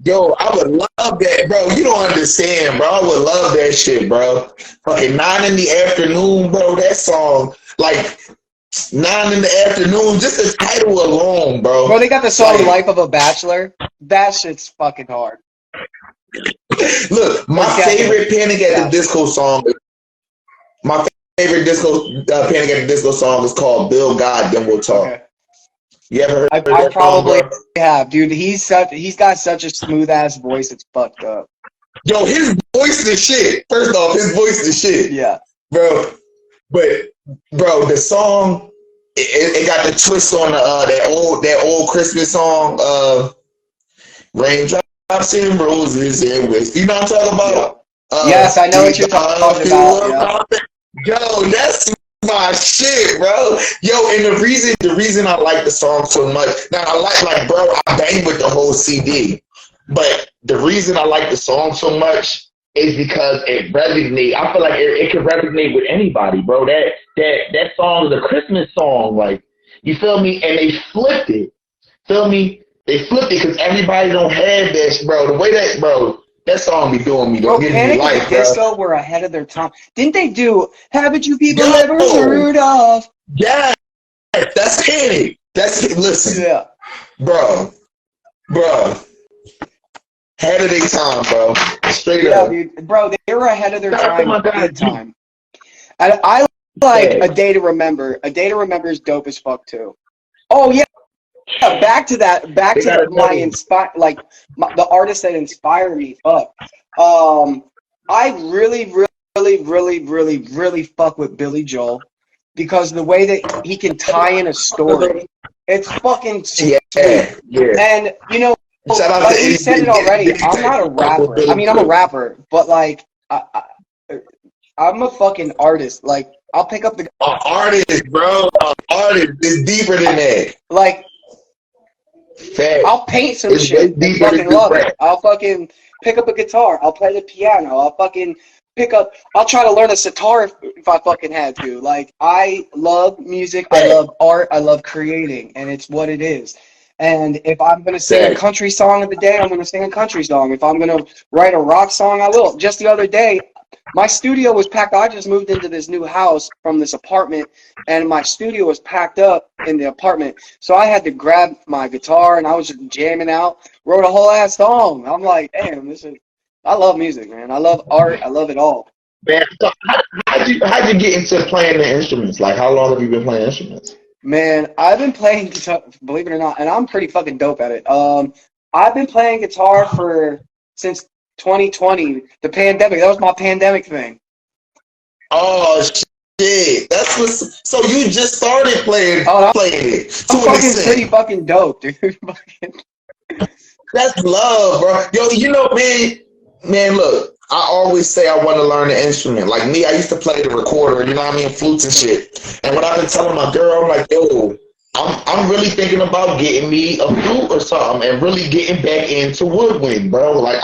Yo, I would love that, bro. You don't understand, bro. I would love that shit, bro. Fucking 9 in the afternoon, bro. That song, like 9 in the afternoon, just the title alone, bro. Bro, they got the song "Life of a Bachelor." That shit's fucking hard. Look, my favorite Panic at the Disco song. My favorite Panic at the Disco song is called "Bill God, Then We'll Talk." Okay. You ever heard I that probably song, bro? have, dude. He's got such a smooth ass voice. It's fucked up. Yo, his voice is shit. First off, his voice is shit. Yeah, bro. But bro, the song it got the twist on that old Christmas song. Raindrops and roses and whiskey. You know what I'm talking about? Yes, I know what you're talking about. Yeah. Yo, that's my shit, bro. Yo, and the reason I like the song so much, now I like bro, I bang with the whole CD, but the reason I like the song so much is because it resonates. I feel like it can resonate with anybody, bro. That song is a Christmas song, like, you feel me? And they flipped it, feel me? They flipped it because everybody don't have this, bro. The way that, bro, that song be doing me, don't give me life, bro. Disco were ahead of their time. Didn't they do "Haven't You People Ever Heard Of"? Yeah, that's Panic. Listen, yeah, bro, ahead of their time, bro. Straight up, dude. Bro, they were ahead of their time. Big time. And I like "A Day to Remember." "A Day to Remember" is dope as fuck too. Oh yeah. Yeah, back to the artists that inspire me. Fuck. I really fuck with Billy Joel because the way that he can tie in a story, it's fucking sweet. Yeah. And you know, like he said it already. I'm not a rapper. I mean, I'm a rapper, but like I'm a fucking artist. Like I'll pick up the artist, bro. Artist is deeper than that. Like. Fact. I'll paint some shit and fucking love it. I'll fucking pick up a guitar. I'll play the piano. I'll try to learn a sitar if I fucking had to. Like, I love music. I love art. I love creating. And it's what it is. And if I'm going to sing a country song of the day, I'm going to sing a country song. If I'm going to write a rock song, I will. Just the other day, my studio was packed. I just moved into this new house from this apartment, and my studio was packed up in the apartment. So I had to grab my guitar, and I was just jamming out, wrote a whole ass song. I'm like, damn, I love music, man. I love art. I love it all. Man, so how'd you get into playing the instruments? Like, how long have you been playing instruments? Man, I've been playing guitar, believe it or not, and I'm pretty fucking dope at it. I've been playing guitar since 2020, the pandemic. That was my pandemic thing. Oh shit! That's what. So you just started playing Oh, playing it to I'm an fucking pretty extent. fucking dope, dude. That's love, bro. Yo, you know, man, look. I always say I want to learn an instrument. Like me, I used to play the recorder, you know what I mean, flutes and shit. And when I've been telling my girl, I'm like, yo, I'm really thinking about getting me a flute or something and really getting back into woodwind, bro. Like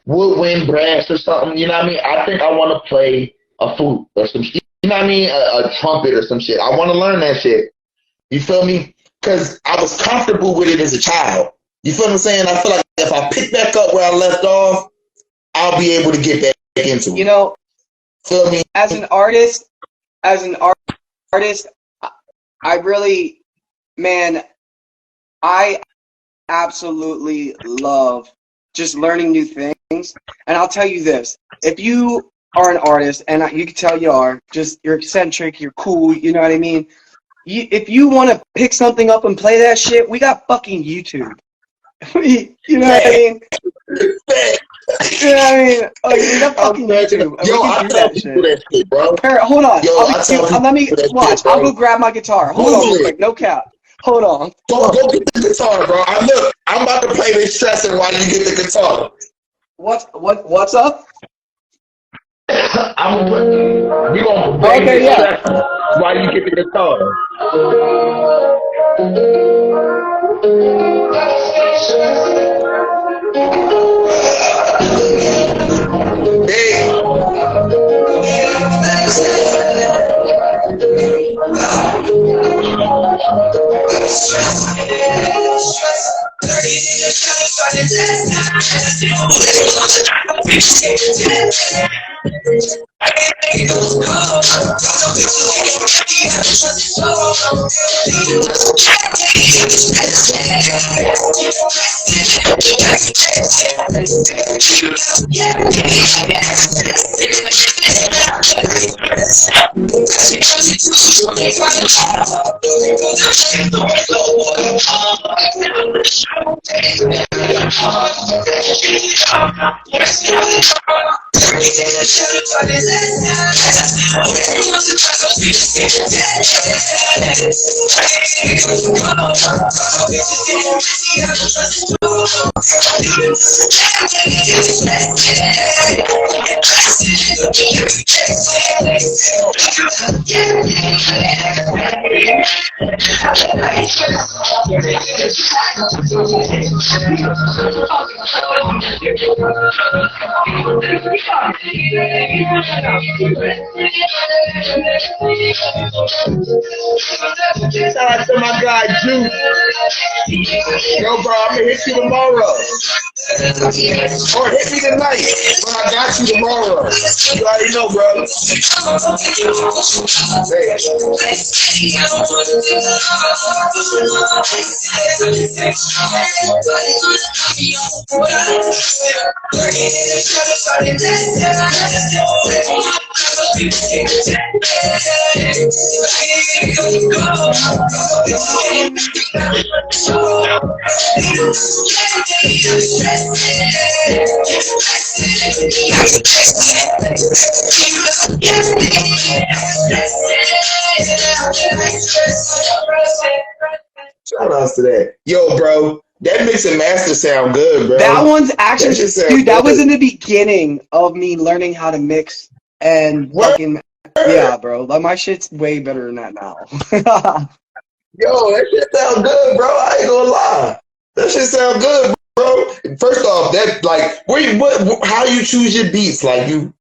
woodwind, brass or something, you know what I mean? I think I want to play a flute or some shit. You know what I mean? A trumpet or some shit. I want to learn that shit. You feel me? Because I was comfortable with it as a child. You feel what I'm saying? I feel like if I pick back up where I left off, I'll be able to get back into it. You know, Feel me? as an artist, I really, man, I absolutely love just learning new things. And I'll tell you this, if you are an artist, and you can tell you are, just you're eccentric, you're cool, you know what I mean? If you want to pick something up and play that shit, we got fucking YouTube. You know what I mean? You know what I mean? Like, we got fucking YouTube. Yo, I tell people that shit, bro. Here, hold on. Yo, I tell people let me that watch. shit, bro. I'll go grab my guitar. Hold on real quick. No cap. Hold on. Go get the guitar, bro. I'm about to play this stressing while you get the guitar. What's up? We gonna play Okay, this yeah. stressing while you get the guitar. Shout out to my guy Juice. Yo, bro, I'm gonna hit you tomorrow. Or hit me tonight, but I got you tomorrow. You already know, bro. Shout outs to that. Yo, bro, that mix and master sound good, bro. That one's actually, That shit sound dude, that good. was in the beginning of me learning how to mix and Word. fucking, yeah, bro. Like, my shit's way better than that now. Yo, that shit sound good, bro. I ain't gonna lie. That shit sound good, bro. First off, that like, how you choose your beats? Like, are you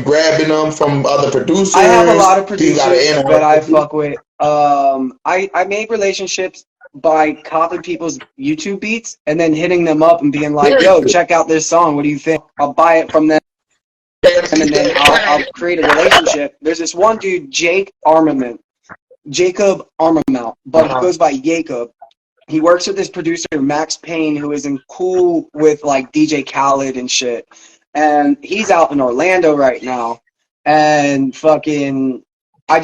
grabbing them from other producers? I have a lot of Do you got producers an that I fuck with. I made relationships by copying people's YouTube beats and then hitting them up and being like, yo, check out this song. What do you think? I'll buy it from them. And then I'll create a relationship. There's this one dude, Jacob Armament, but he goes by Jacob. He works with this producer, Max Payne, who is cool with like DJ Khaled and shit. And he's out in Orlando right now. And fucking, I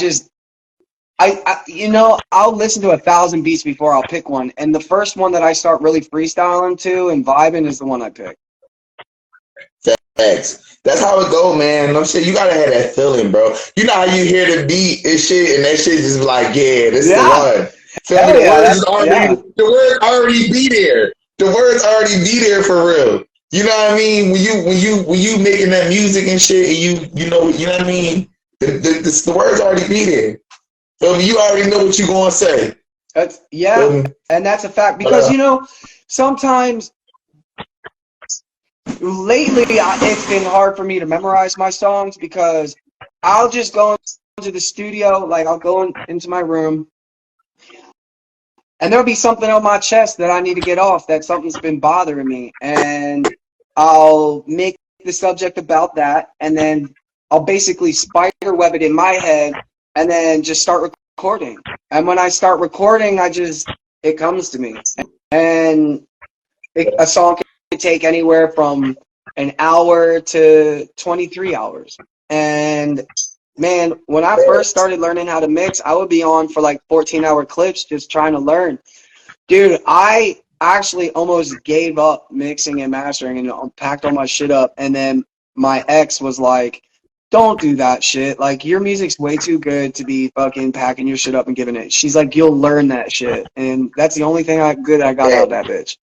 I'll listen to 1,000 beats before I'll pick one, and the first one that I start really freestyling to and vibing is the one I pick. Facts. That's how it go, man. No shit. You gotta have that feeling, bro. You know how you hear the beat and shit, and that shit just like, yeah, this is the one. Feel me? The words already be there. The words already be there for real. You know what I mean? When you making that music and shit, and you know what I mean? The words already be there. So you already know what you gonna say. And that's a fact, because sometimes lately it's been hard for me to memorize my songs, because I'll just go into the studio, like I'll go into my room, and there'll be something on my chest that I need to get off, that something's been bothering me, and I'll make the subject about that, and then I'll basically spider web it in my head, and then just start recording. And when I start recording, it comes to me. And a song can take anywhere from an hour to 23 hours. And man, when I first started learning how to mix, I would be on for like 14-hour clips just trying to learn. Dude, I actually almost gave up mixing and mastering and packed all my shit up. And then my ex was like, don't do that shit. Like, your music's way too good to be fucking packing your shit up and giving it. She's like, you'll learn that shit. And that's the only thing good I got out of that bitch.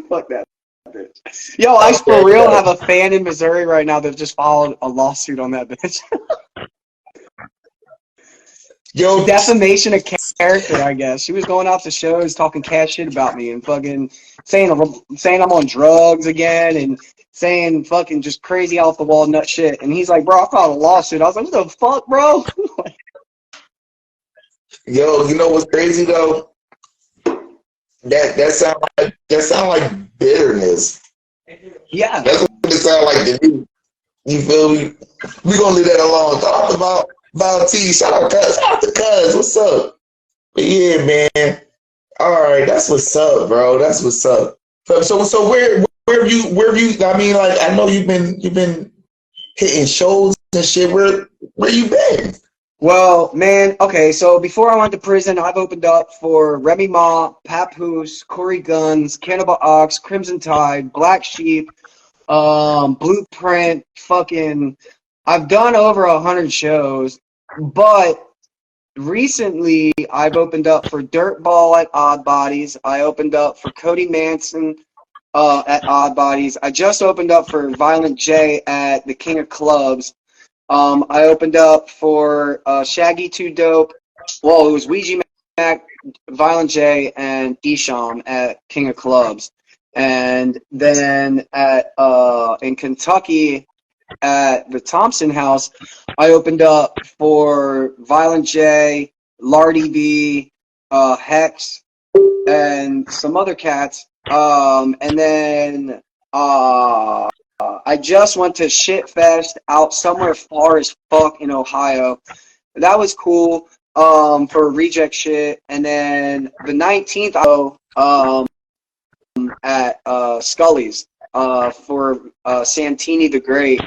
Fuck that bitch. Yo, I for real have a fan in Missouri right now that just filed a lawsuit on that bitch. Yo, defamation of character, I guess. She was going off the shows talking cat shit about me and fucking saying I'm on drugs again and saying fucking just crazy off the wall nut shit. And he's like, bro, I filed a lawsuit. I was like, what the fuck, bro? Yo, you know what's crazy though? That sound like bitterness. Yeah. That's what it sound like to me. You feel me? We gonna leave that alone. Talk about T. Shout out to Cuz. What's up? But yeah, man. All right, that's what's up, bro. That's what's up. So where have you? I mean, like, I know you've been hitting shows and shit. Where you been? Well, man, okay, so before I went to prison, I've opened up for Remy Ma, Papoose, Corey Guns, Cannibal Ox, Crimson Tide, Black Sheep, Blueprint, I've done over 100 shows, but recently I've opened up for Dirtball at Odd Bodies. I opened up for Cody Manson at Odd Bodies. I just opened up for Violent J at the King of Clubs. I opened up for Shaggy 2 Dope. Well, it was Ouija Mac, Violent J, and Esham at King of Clubs. And then at in Kentucky at the Thompson House, I opened up for Violent J, Lardy B, Hex, and some other cats. And then I just went to Shit Fest out somewhere far as fuck in Ohio. That was cool for reject shit. And then the 19th, at Scully's for Santini the Great.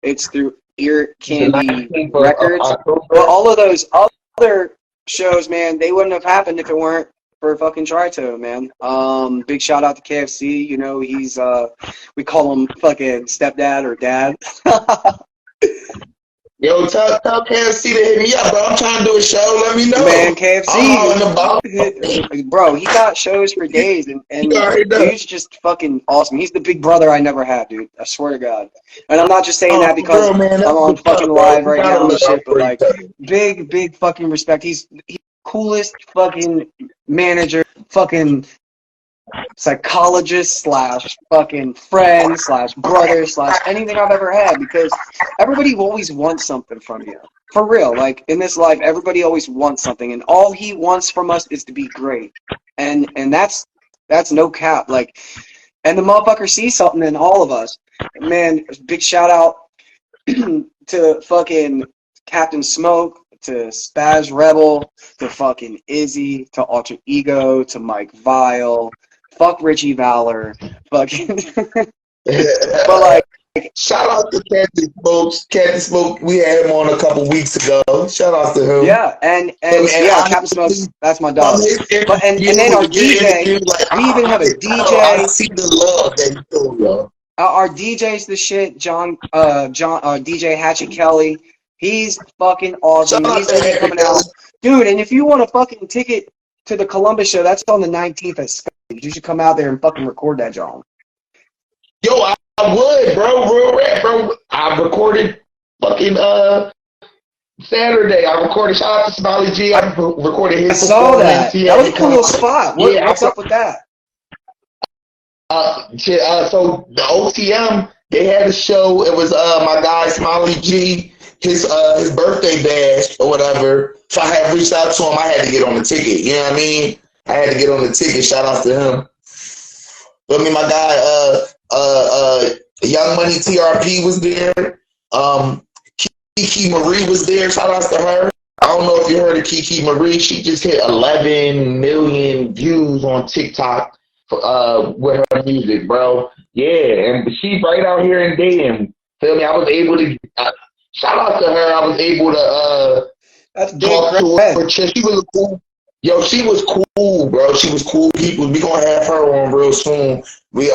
It's through Ear Candy Records. Well, all of those other shows, man, they wouldn't have happened if it weren't for fucking Tritone, man. Big shout out to KFC. You know, he's we call him fucking stepdad or dad. Yo, tell KFC to hit me up, bro. I'm trying to do a show. Let me know. Man, KFC, bro, he got shows for days, and dude's just fucking awesome. He's the big brother I never had, dude. I swear to God. And I'm not just saying that because I'm on fucking live right now and shit, but like, big fucking respect. He's coolest fucking manager, fucking psychologist / fucking friend / brother / anything I've ever had, because everybody always wants something from you. For real, like in this life, everybody always wants something, and all he wants from us is to be great. And that's no cap. Like, and the motherfucker sees something in all of us. Man, big shout out to fucking Captain Smoke, to Spaz Rebel, to fucking Izzy, to Alter Ego, to Mike Vile. Fuck Richie Valor, fucking. But like, shout out to Captain Smoke. Captain Smoke, we had him on a couple weeks ago. Shout out to him. Yeah, and yeah, Captain Smokes, that's my dog. But and then our DJ, we even have a DJ. I see the love that you feel, yo. Our DJ's the shit. DJ Hatchet Kelly. He's fucking awesome. Shout out He's to gonna be Hatchet coming Kelly. out, dude. And if you want a fucking ticket to the Columbus show, that's on the 19th at Sky. You should come out there and fucking record that, John. Yo, I would, bro. Real rap, bro. I recorded fucking Saturday. I recorded. Shout out to Smiley G. I recorded his. I saw that. He That was had a cool little spot. What's I- up with that? So the OTM, they had a show. It was my guy Smiley G, his birthday bash or whatever. So I had reached out to him. I had to get on the ticket. You know what I mean? I had to get on the ticket. Shout out to him. But I mean, my guy, Young Money TRP was there. Kiki Marie was there. Shout out to her. I don't know if you heard of Kiki Marie. She just hit 11 million views on TikTok with her music, bro. Yeah, and she's right out here in Dayton. Feel me? I was able to shout out to her. I was able to That's talk big. to her. She was cool. Yo, she was cool, bro. She was cool people. We gonna have her on real soon. We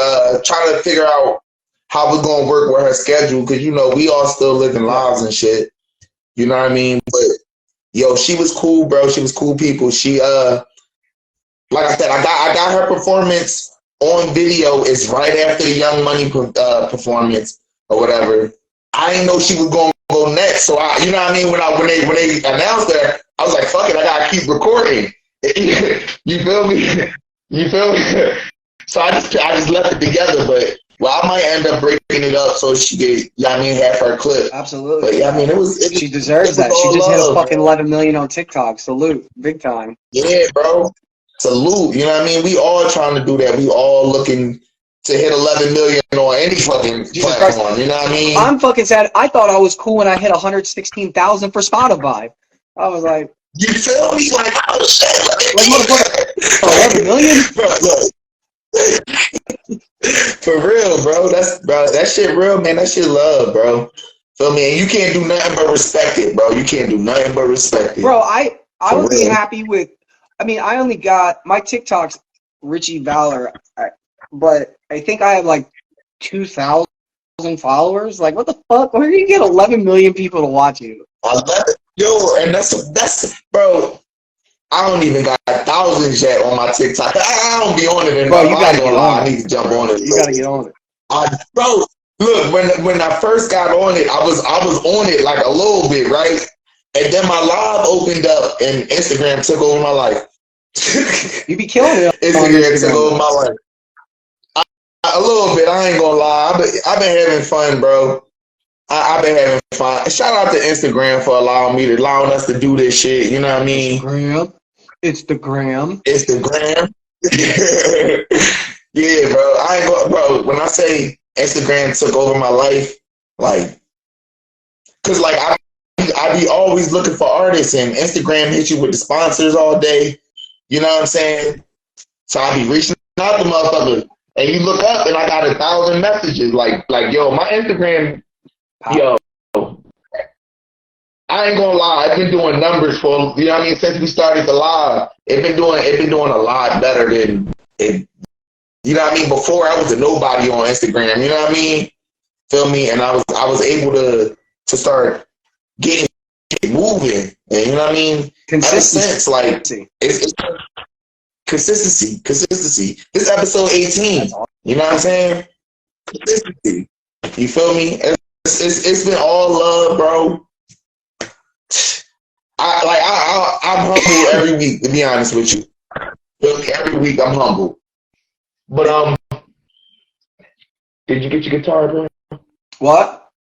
trying to figure out how we're gonna work with her schedule, because you know we all still living lives and shit. You know what I mean? But yo, she was cool, bro. She was cool people. She like I said, I got her performance on video. It's right after the Young Money performance or whatever. I didn't know she was gonna go next, so you know what I mean. When they announced that, I was like, fuck it, I gotta keep recording. You feel me? You feel me? So I just left it together, but well, I might end up breaking it up so she could, you know what I mean, have her clip. Absolutely. But yeah, I mean, she deserves that. She just hit a fucking 11 million on TikTok. Salute, big time. Yeah, bro. Salute. You know what I mean? We all trying to do that. We all looking to hit 11 million on any fucking platform. You know what I mean? I'm fucking sad. I thought I was cool when I hit 116,000 for Spotify. I was like, you feel me? Like, oh shit. Like, motherfucker, 11 million? Bro, look. For real, bro. That shit real, man. That shit love, bro. Feel me? And you can't do nothing but respect it, bro. You can't do nothing but respect it. Bro, I would be happy with, I mean, I only got, my TikTok's Richie Valor, but I think I have like 2,000 followers. Like, what the fuck? Where do you get 11 million people to watch you? 11? Yo, and that's, bro. I don't even got thousands yet on my TikTok. I don't be on it anymore. Bro, you gotta get on it. I need to jump on it. You gotta get on it. Bro, look, when I first got on it, I was on it like a little bit, right? And then my live opened up and Instagram took over my life. You be killing it. Instagram took over my life. A little bit, I ain't gonna lie. I've been having fun, bro. I've been having fun. Shout out to Instagram for allowing us to do this shit. You know what I mean? Instagram. Yeah, bro. I ain't go, bro. When I say Instagram took over my life, like, cause like I be always looking for artists, and Instagram hits you with the sponsors all day. You know what I'm saying? So I be reaching out to motherfuckers, and you look up, and I got 1,000 messages. Like yo, my Instagram, yo. I ain't gonna lie, I've been doing numbers for, you know what I mean, since we started the live. It been doing a lot better than it. You know what I mean? Before I was a nobody on Instagram, you know what I mean? Feel me? And I was able to start getting moving. And you know what I mean? Consistency. Ever since, like, it's consistency. This episode 18. You know what I'm saying? Consistency. You feel me? It's been all love, bro. I'm humble every week, to be honest with you. Feel me? Every week I'm humble. But did you get your guitar, bro? What?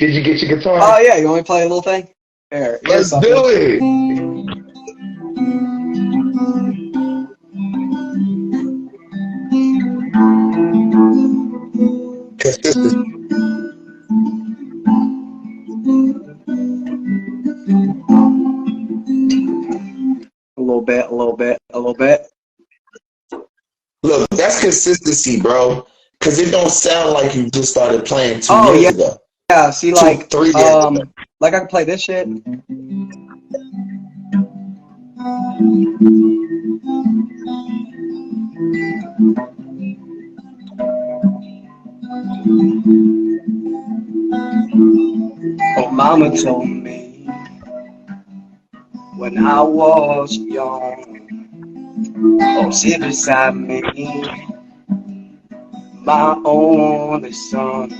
Did you get your guitar? Oh yeah, you want me to play a little thing? Here, let's do it. Consistency. A little bit. Look, that's consistency, bro. Because it don't sound like you just started playing 2 Oh years yeah, ago. yeah. See, like 3 years ago. like I can play this shit. Oh, mama told me when I was young, oh, sit beside me, my only son.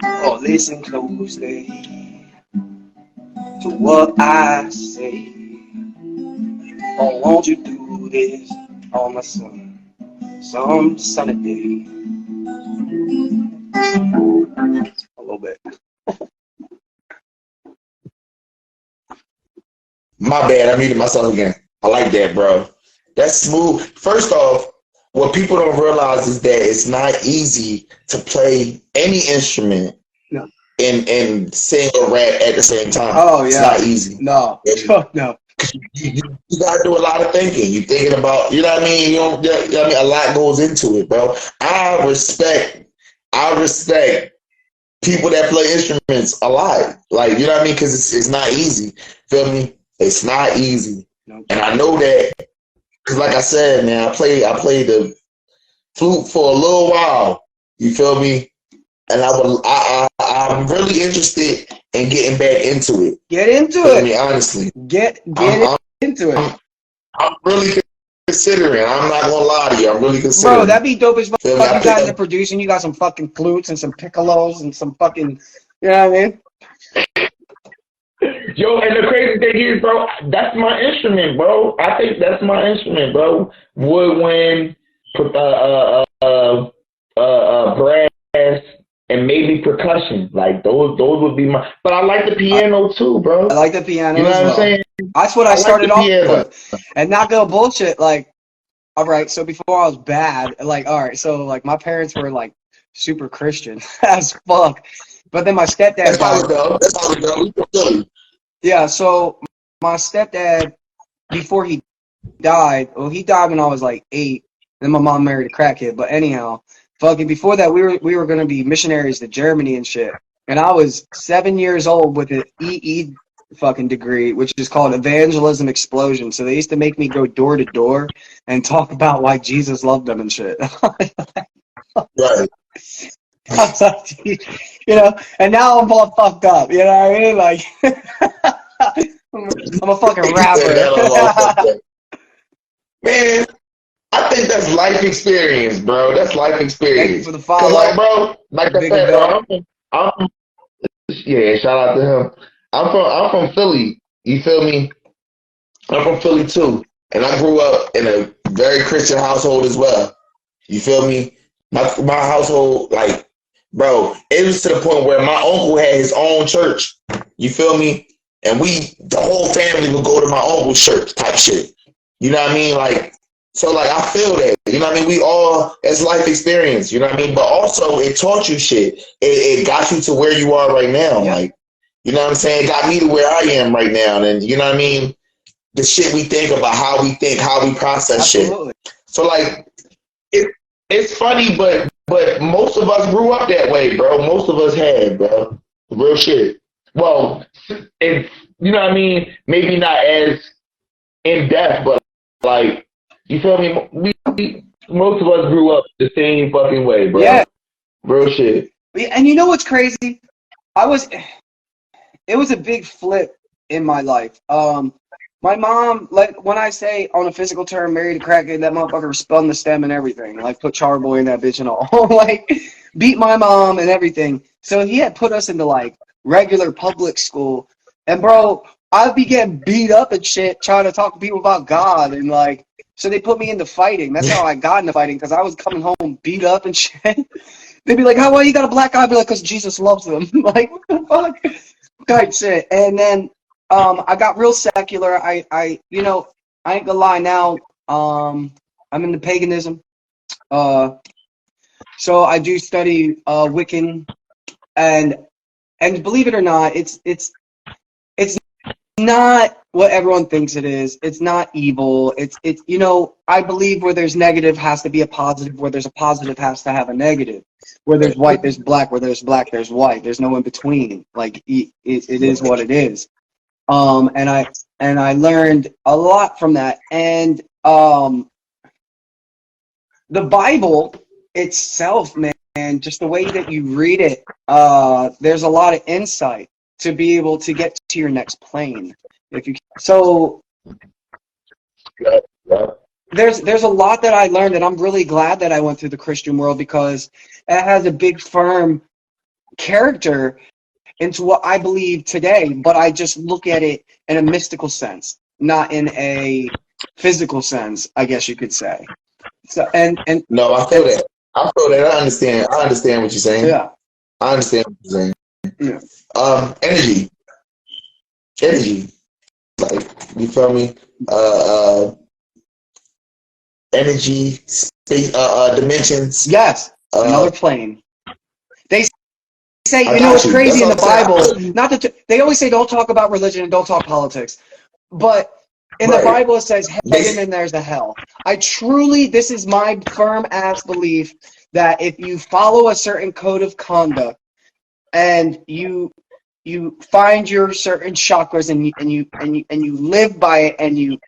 Oh, listen closely to what I say. Oh, won't you do this on my son, some sunny day? A little bit. My bad, I muted myself again. I like that, bro. That's smooth. First off, what people don't realize is that it's not easy to play any instrument No. and sing or rap at the same time. Oh, It's yeah. not easy. No. Fuck no. You gotta do a lot of thinking. You thinking about, you know what I mean? A lot goes into it, bro. I respect people that play instruments a lot. Like, you know what I mean? Because it's not easy. Feel me? It's not easy. Nope. And I know that because, like I said, man, I played the flute for a little while. You feel me? And I'm really interested in getting back into it. Get into Feel it. me? Honestly, Get into it. I'm really considering. I'm not gonna lie to you. I'm really considering. Bro, that'd be dope as fuck. Feel You me? I got pick the producing, you got some fucking flutes and some piccolos and some fucking, you know what I mean? Yo, and the crazy thing is, bro, that's my instrument, bro. I think that's my instrument, bro. Woodwind, brass, and maybe percussion. Like those would be my. But I like the piano too, bro. I like the piano. You know as what well. I'm saying? That's what I started like off the piano. with. And not gonna bullshit, like, all right, so before I was bad, like, all right, so like my parents were like super Christian as fuck. But then my stepdad That's how died. we go. That's how we go. We from Philly. Yeah, so my stepdad, before he died, well, he died when I was like 8. Then my mom married a crackhead. But anyhow, fucking before that, we were gonna be missionaries to Germany and shit. And I was 7 years old with an EE fucking degree, which is called Evangelism Explosion. So they used to make me go door to door and talk about why Jesus loved them and shit. Right. I was like, you know, and now I'm all fucked up. You know what I mean? Like, I'm a fucking rapper. Man, I think that's life experience, bro. That's life Thank you experience. for the Cause follow. like, bro, like I Big said, dog. bro, yeah, shout out to him. I'm from Philly. You feel me? I'm from Philly too, and I grew up in a very Christian household as well. You feel me? My household, like, bro, it was to the point where my uncle had his own church. You feel me? And the whole family would go to my uncle's church type shit. You know what I mean? Like, so like I feel that. You know what I mean? We all, it's life experience. You know what I mean? But also it taught you shit. It got you to where you are right now. Yeah. Like, you know what I'm saying? It got me to where I am right now. And you know what I mean? The shit we think about, how we think, how we process Absolutely. shit. So like, it's funny, but most of us grew up that way, bro. Most of us had, bro. Real shit. Well, it's, you know what I mean? Maybe not as in depth, but like, you feel me? Most of us grew up the same fucking way, bro. Yeah. Real shit. And you know what's crazy? It was a big flip in my life. My mom, like, when I say on a physical term, married a crackhead, that motherfucker spun the stem and everything. Like, put Charboy in that bitch and all. Like, beat my mom and everything. So he had put us into, like, regular public school. And, bro, I'd be getting beat up and shit trying to talk to people about God. And, like, so they put me into fighting. That's how I got into fighting, because I was coming home beat up and shit. They'd be like, how, why you got a black eye? I'd be like, because Jesus loves them. Like, what the fuck? Type shit. And then I got real secular. I you know, I ain't gonna lie now. I'm into paganism. So I do study Wiccan, and believe it or not, it's not what everyone thinks it is. It's not evil. It's you know, I believe where there's negative has to be a positive. Where there's a positive has to have a negative. Where there's white, there's black. Where there's black, there's white. There's no in between. Like it is what it is. And I learned a lot from that. And the Bible itself, man, just the way that you read it, there's a lot of insight to be able to get to your next plane. If you there's a lot that I learned, and I'm really glad that I went through the Christian world because it has a big firm character into what I believe today, but I just look at it in a mystical sense, not in a physical sense, I guess you could say. So and No, I feel that. I feel that. I understand what you're saying. Yeah. I understand what you're saying. Yeah. Energy. Like, you feel me? Energy, space, dimensions. Yes. Another plane. They say, I you know, got it's you. crazy in the That's what I'm saying. Bible. Not that they always say don't talk about religion and don't talk politics, but in the Right. Bible it says heaven and there's the hell. This is my firm ass belief that if you follow a certain code of conduct and you find your certain chakras and you live by it and you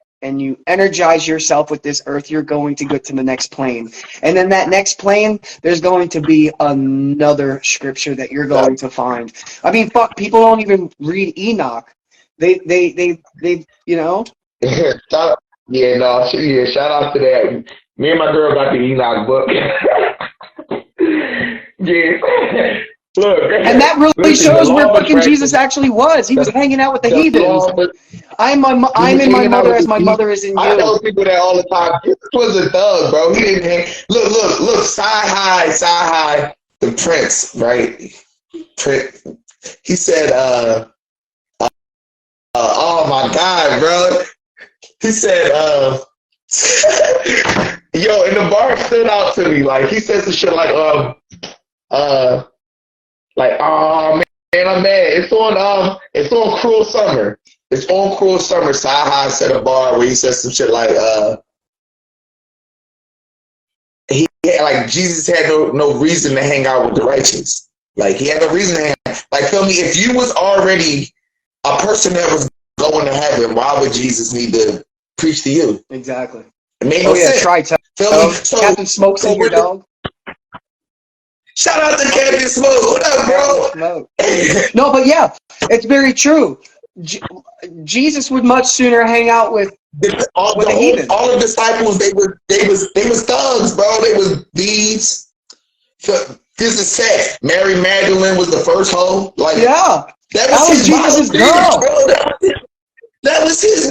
energize yourself with this earth, you're going to get to the next plane. And then that next plane, there's going to be another scripture that you're going to find. I mean, fuck, people don't even read Enoch. They you know? Shout out to that. Me and my girl got the Enoch book. Yeah. Look, and that really listen, shows where law of fucking Jesus attraction- actually was. He was hanging out with the heathens. I'm in my mother as my mother is in I you. tell people that all the time. This was a thug, bro. He didn't hang. Look. Side high. The Prince, right? Prince. He said, oh my God, bro. He said, yo, and the bar stood out to me. Like, he said some shit like, oh man, I'm mad. It's on Cruel Summer. It's on Cruel Summer. Side High said a bar where he said some shit like, Jesus had no reason to hang out with the righteous. Like, he had no reason to hang out. Like, feel me? If you was already a person that was going to heaven, why would Jesus need to preach to you? Exactly. It made no sense. Try to. Feel me? So, Captain Smoke's in your dog. Shout out to Captain Smoke. What up, bro? No, but yeah, it's very true. Jesus would much sooner hang out with the heathen. All the disciples, they was thugs, bro. They was thieves. This is sad. Mary Magdalene was the first hoe. Like, yeah, that was Jesus' girl. Bro. That was his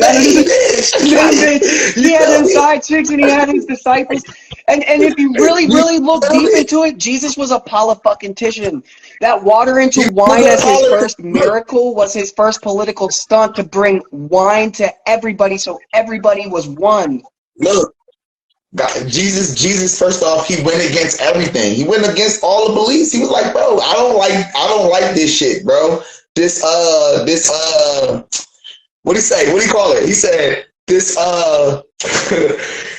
He had them side chicks and he had his disciples. And if you really look deep into it, Jesus was a polyfucking-tician. That water into wine as his first miracle was his first political stunt to bring wine to everybody, so everybody was one. Look, God, Jesus. First off, he went against everything. He went against all the beliefs. He was like, bro, I don't like this shit, bro. This what do you say? What do you call it? He said this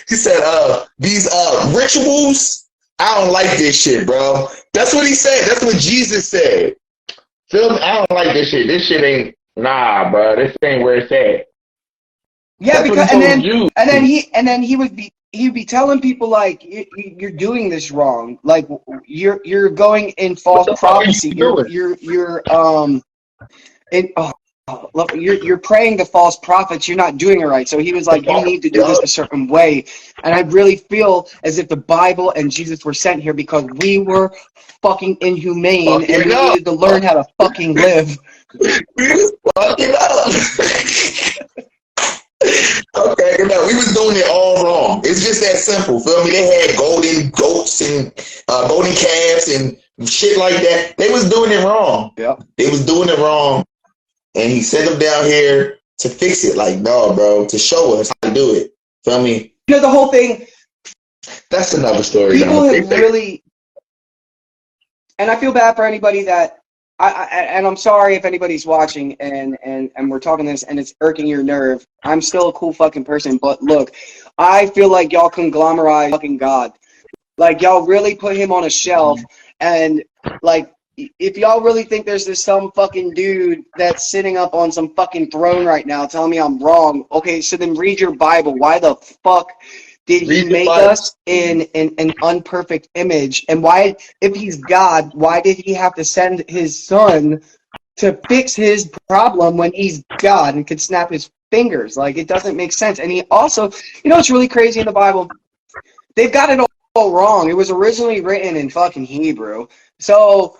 he said these rituals, I don't like this shit, bro. That's what he said. That's what Jesus said. Feel me? I don't like this shit. This shit ain't bro. This ain't where it's at. Yeah, because and then he would be telling people like you're doing this wrong. Like you're going in false prophecy. You're praying to false prophets. You're not doing it right. So he was like, you need to do this a certain way. And I really feel as if the Bible and Jesus were sent here because we were fucking inhumane and we needed to learn how to fucking live. Fucking up. Okay, no, we was doing it all wrong. It's just that simple. Feel me? They had golden goats and golden calves and shit like that. They was doing it wrong. Yeah, they was doing it wrong. And he sent them down here to fix it. Like, no, bro, to show us how to do it. Feel me? You know, the whole thing. That's another story. People have really, and I feel bad for anybody that and I'm sorry if anybody's watching and we're talking this and it's irking your nerve. I'm still a cool fucking person, but look, I feel like y'all conglomerize fucking God. Like y'all really put him on a shelf, and like if y'all really think there's this some fucking dude that's sitting up on some fucking throne right now telling me I'm wrong, okay, so then read your Bible. Why the fuck did he make us in an unperfect image? And why, if he's God, why did he have to send his son to fix his problem when he's God and could snap his fingers? Like, it doesn't make sense. And he also, you know what's really crazy in the Bible? They've got it all wrong. It was originally written in fucking Hebrew. So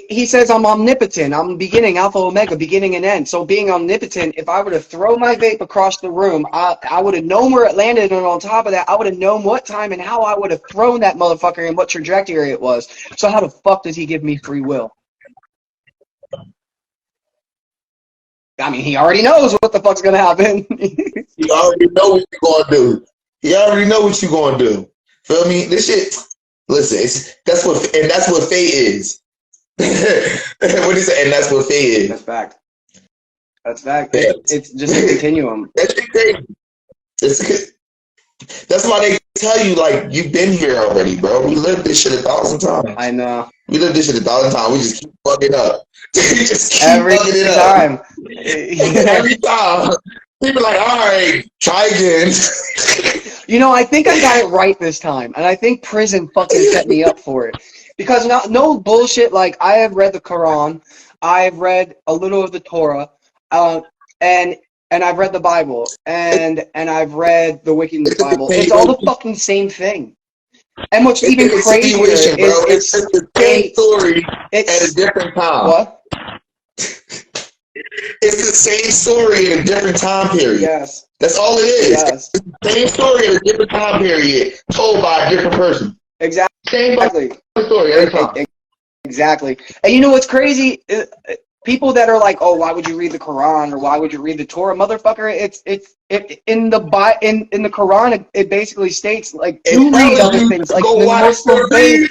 he says I'm omnipotent. I'm beginning, alpha, omega, beginning and end. So being omnipotent, if I were to throw my vape across the room, I would have known where it landed, and on top of that, I would have known what time and how I would have thrown that motherfucker and what trajectory it was. So how the fuck does he give me free will? I mean, he already knows what the fuck's gonna happen. He already know what you're gonna do. He already know what you're gonna do. Feel me? This shit. Listen, that's what fate is. What is it? And that's what fate is. That's fact. That's fact. Yeah. It's just a continuum. That's why they tell you, like, you've been here already, bro. We lived this shit 1,000 times. I know. We lived this shit 1,000 times. We just keep fucking up. Just keep every fucking it time. Up. Every time. People are like, all right, try again. You know, I think I got it right this time, and I think prison fucking set me up for it. Because no bullshit, like, I have read the Quran, I've read a little of the Torah, and I've read the Bible, and I've read the Wiccan Bible. It's all the fucking same thing. And what's even crazier is it's the same story at a different time. What? It's the same story in a different time period. Yes. That's all it is. Yes. It's the same story in a different time period, told by a different person. Exactly. Same story every time. Exactly. And you know what's crazy? People that are like, oh, why would you read the Quran or why would you read the Torah, motherfucker? It's in the Quran. It basically states like you read other things like the Muslim faith.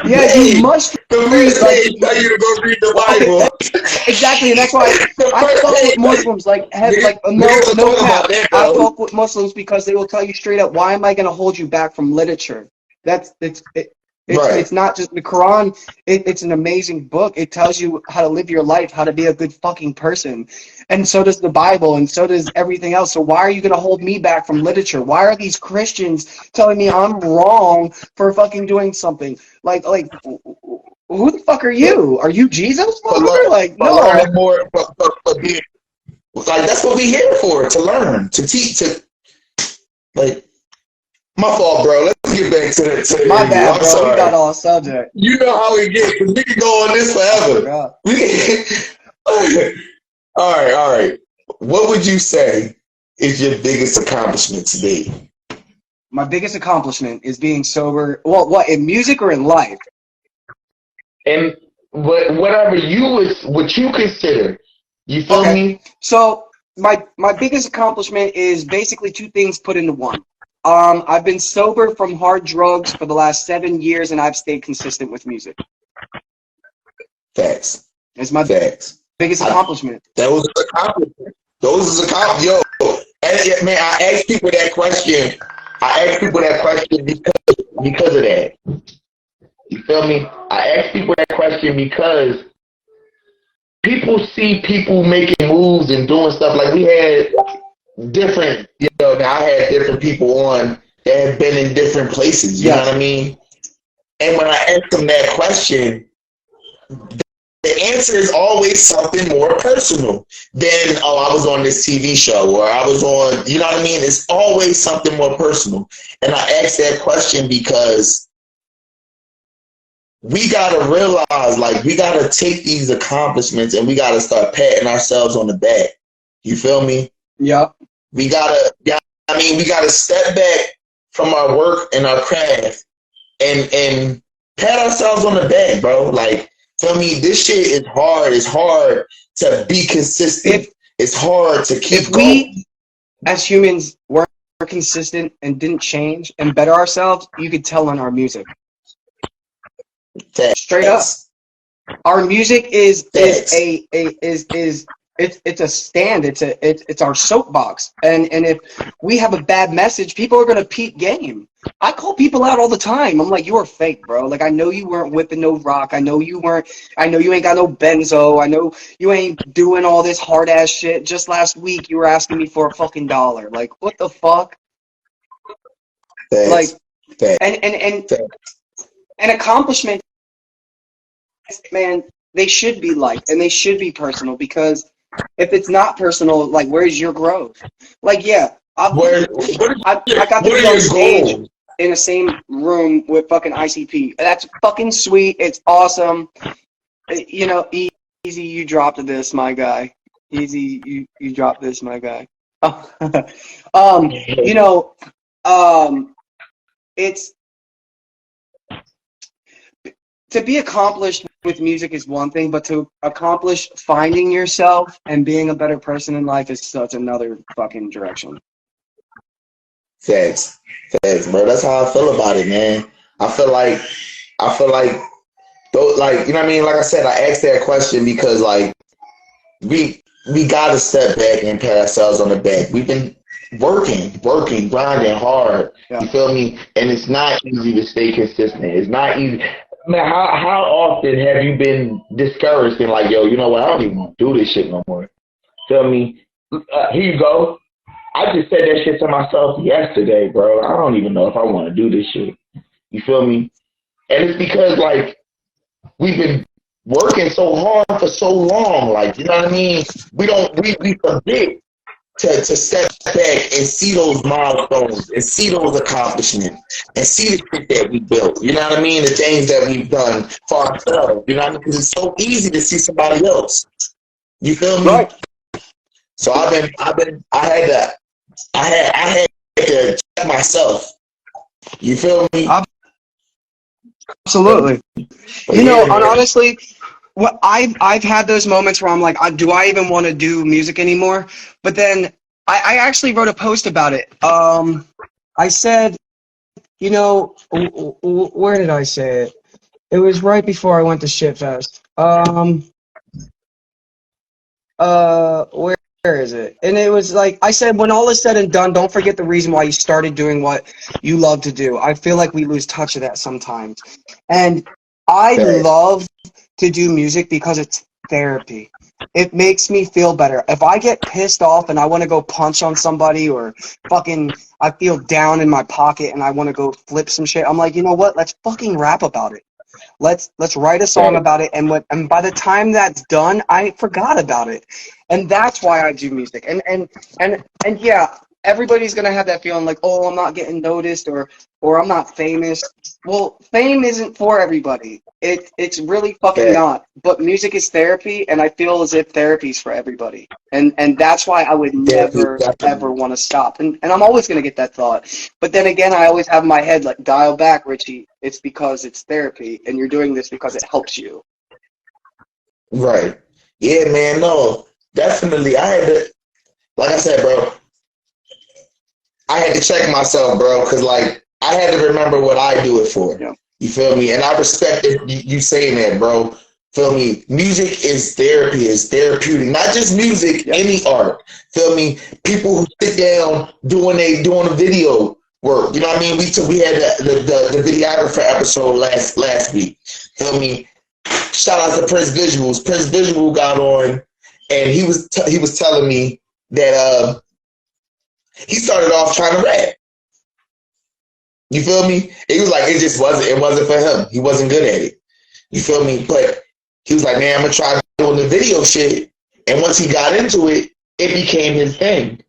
Yeah, you must read. Like, tell you to go read the Bible. Exactly, and that's why I fuck with Muslims. I fuck with Muslims because they will tell you straight up, why am I going to hold you back from literature? It's not just the Quran. It's an amazing book. It tells you how to live your life, how to be a good fucking person. And so does the Bible, and so does everything else. So why are you going to hold me back from literature? Why are these Christians telling me I'm wrong for fucking doing something? Like who the fuck are you? Are you Jesus? Like, no. Learn more, like, that's what we're here for, to learn, to teach, to, like, my fault, bro. Let's get back to the My bad, bro. Sorry. We got all subject. You know how we get, because we can go on this forever. All right. What would you say is your biggest accomplishment today? My biggest accomplishment is being sober. Well, what, in music or in life? And whatever what you consider. You feel me? So my biggest accomplishment is basically two things put into one. I've been sober from hard drugs for the last 7 years, and I've stayed consistent with music. Facts. It's my biggest accomplishment. That was an accomplishment. Those is accomplishment. Yo, man, I ask people that question. Because of that. You feel me? I ask people that question because people see people making moves and doing stuff. Like, we had different, I had different people on that have been in different places. You know what I mean? And when I ask them that question, the answer is always something more personal than, oh, I was on this TV show, or I was on, you know what I mean? It's always something more personal. And I ask that question because we got to realize, like, we got to take these accomplishments and we got to start patting ourselves on the back. You feel me? Yeah. We got to step back from our work and our craft and pat ourselves on the back, bro. Like, feel me? This shit is hard. It's hard to be consistent. It's hard to keep going. We, as humans, were consistent and didn't change and better ourselves, you could tell on our music. Straight up. Our music is Facts. it's a stand. It's our soapbox. And if we have a bad message, people are gonna peep game. I call people out all the time. I'm like, you are fake, bro. Like, I know you weren't whipping no rock. I know you ain't got no benzo. I know you ain't doing all this hard ass shit. Just last week you were asking me for a fucking $1. Like, what the fuck? Facts. Like, Facts. and accomplishments, man, they should be liked and they should be personal, because if it's not personal, like, where's your growth? Like, yeah, I got to be on stage in the same room with fucking ICP. That's fucking sweet. It's awesome. You know, Easy, you dropped this, my guy. Easy, you dropped this, my guy. You know, it's to be accomplished with music is one thing, but to accomplish finding yourself and being a better person in life is such another fucking direction. Facts, bro. That's how I feel about it, man. I feel like, though, like, you know what I mean? Like I said, I asked that question because, like, we gotta step back and pat ourselves on the back. We've been working, grinding hard. Yeah. You feel me? And it's not easy to stay consistent. It's not easy. Man, how often have you been discouraged and like, yo, you know what? I don't even want to do this shit no more. Feel me? Here you go. I just said that shit to myself yesterday, bro. I don't even know if I want to do this shit. You feel me? And it's because, like, we've been working so hard for so long. Like, you know what I mean? We forget to step back and see those milestones and see those accomplishments and see the shit that we built. You know what I mean? The things that we've done for ourselves. You know what I mean? Because it's so easy to see somebody else. You feel me? Right. So I had to check myself. You feel me? Absolutely. You know, and honestly, what I've had those moments where I'm like, do I even want to do music anymore? But then I actually wrote a post about it. I said, you know, where did I say it? It was right before I went to Shitfest. Where is it? And it was like, I said, when all is said and done, don't forget the reason why you started doing what you love to do. I feel like we lose touch of that sometimes. And I love to do music because it's therapy. It makes me feel better. If I get pissed off and I want to go punch on somebody, or fucking I feel down in my pocket and I want to go flip some shit, I'm like, you know what? Let's fucking rap about it. Let's write a song about it, and by the time that's done, I forgot about it. And that's why I do music. And yeah, everybody's gonna have that feeling like, oh, I'm not getting noticed, or I'm not famous. Well, fame isn't for everybody. It's really fucking not. But music is therapy, and I feel as if therapy's for everybody. And that's why I would never ever want to stop. And I'm always gonna get that thought. But then again, I always have in my head, like, dial back, Richie. It's because it's therapy, and you're doing this because it helps you. Right. Yeah, man. No, definitely. I had to, like I said, bro, I had to check myself, bro, because, like, I had to remember what I do it for. Yeah. You feel me? And I respect you saying that, bro. Feel me? Music is therapy, is therapeutic. Not just music, any art. Feel me? People who sit down doing a video work. You know what I mean? We had the videographer episode last week. Feel me? Shout out to Prince Visuals. Prince Visual got on, and he was telling me that he started off trying to rap. You feel me? He was like, it wasn't for him. He wasn't good at it. You feel me? But he was like, man, I'm gonna try doing the video shit. And once he got into it, it became his thing.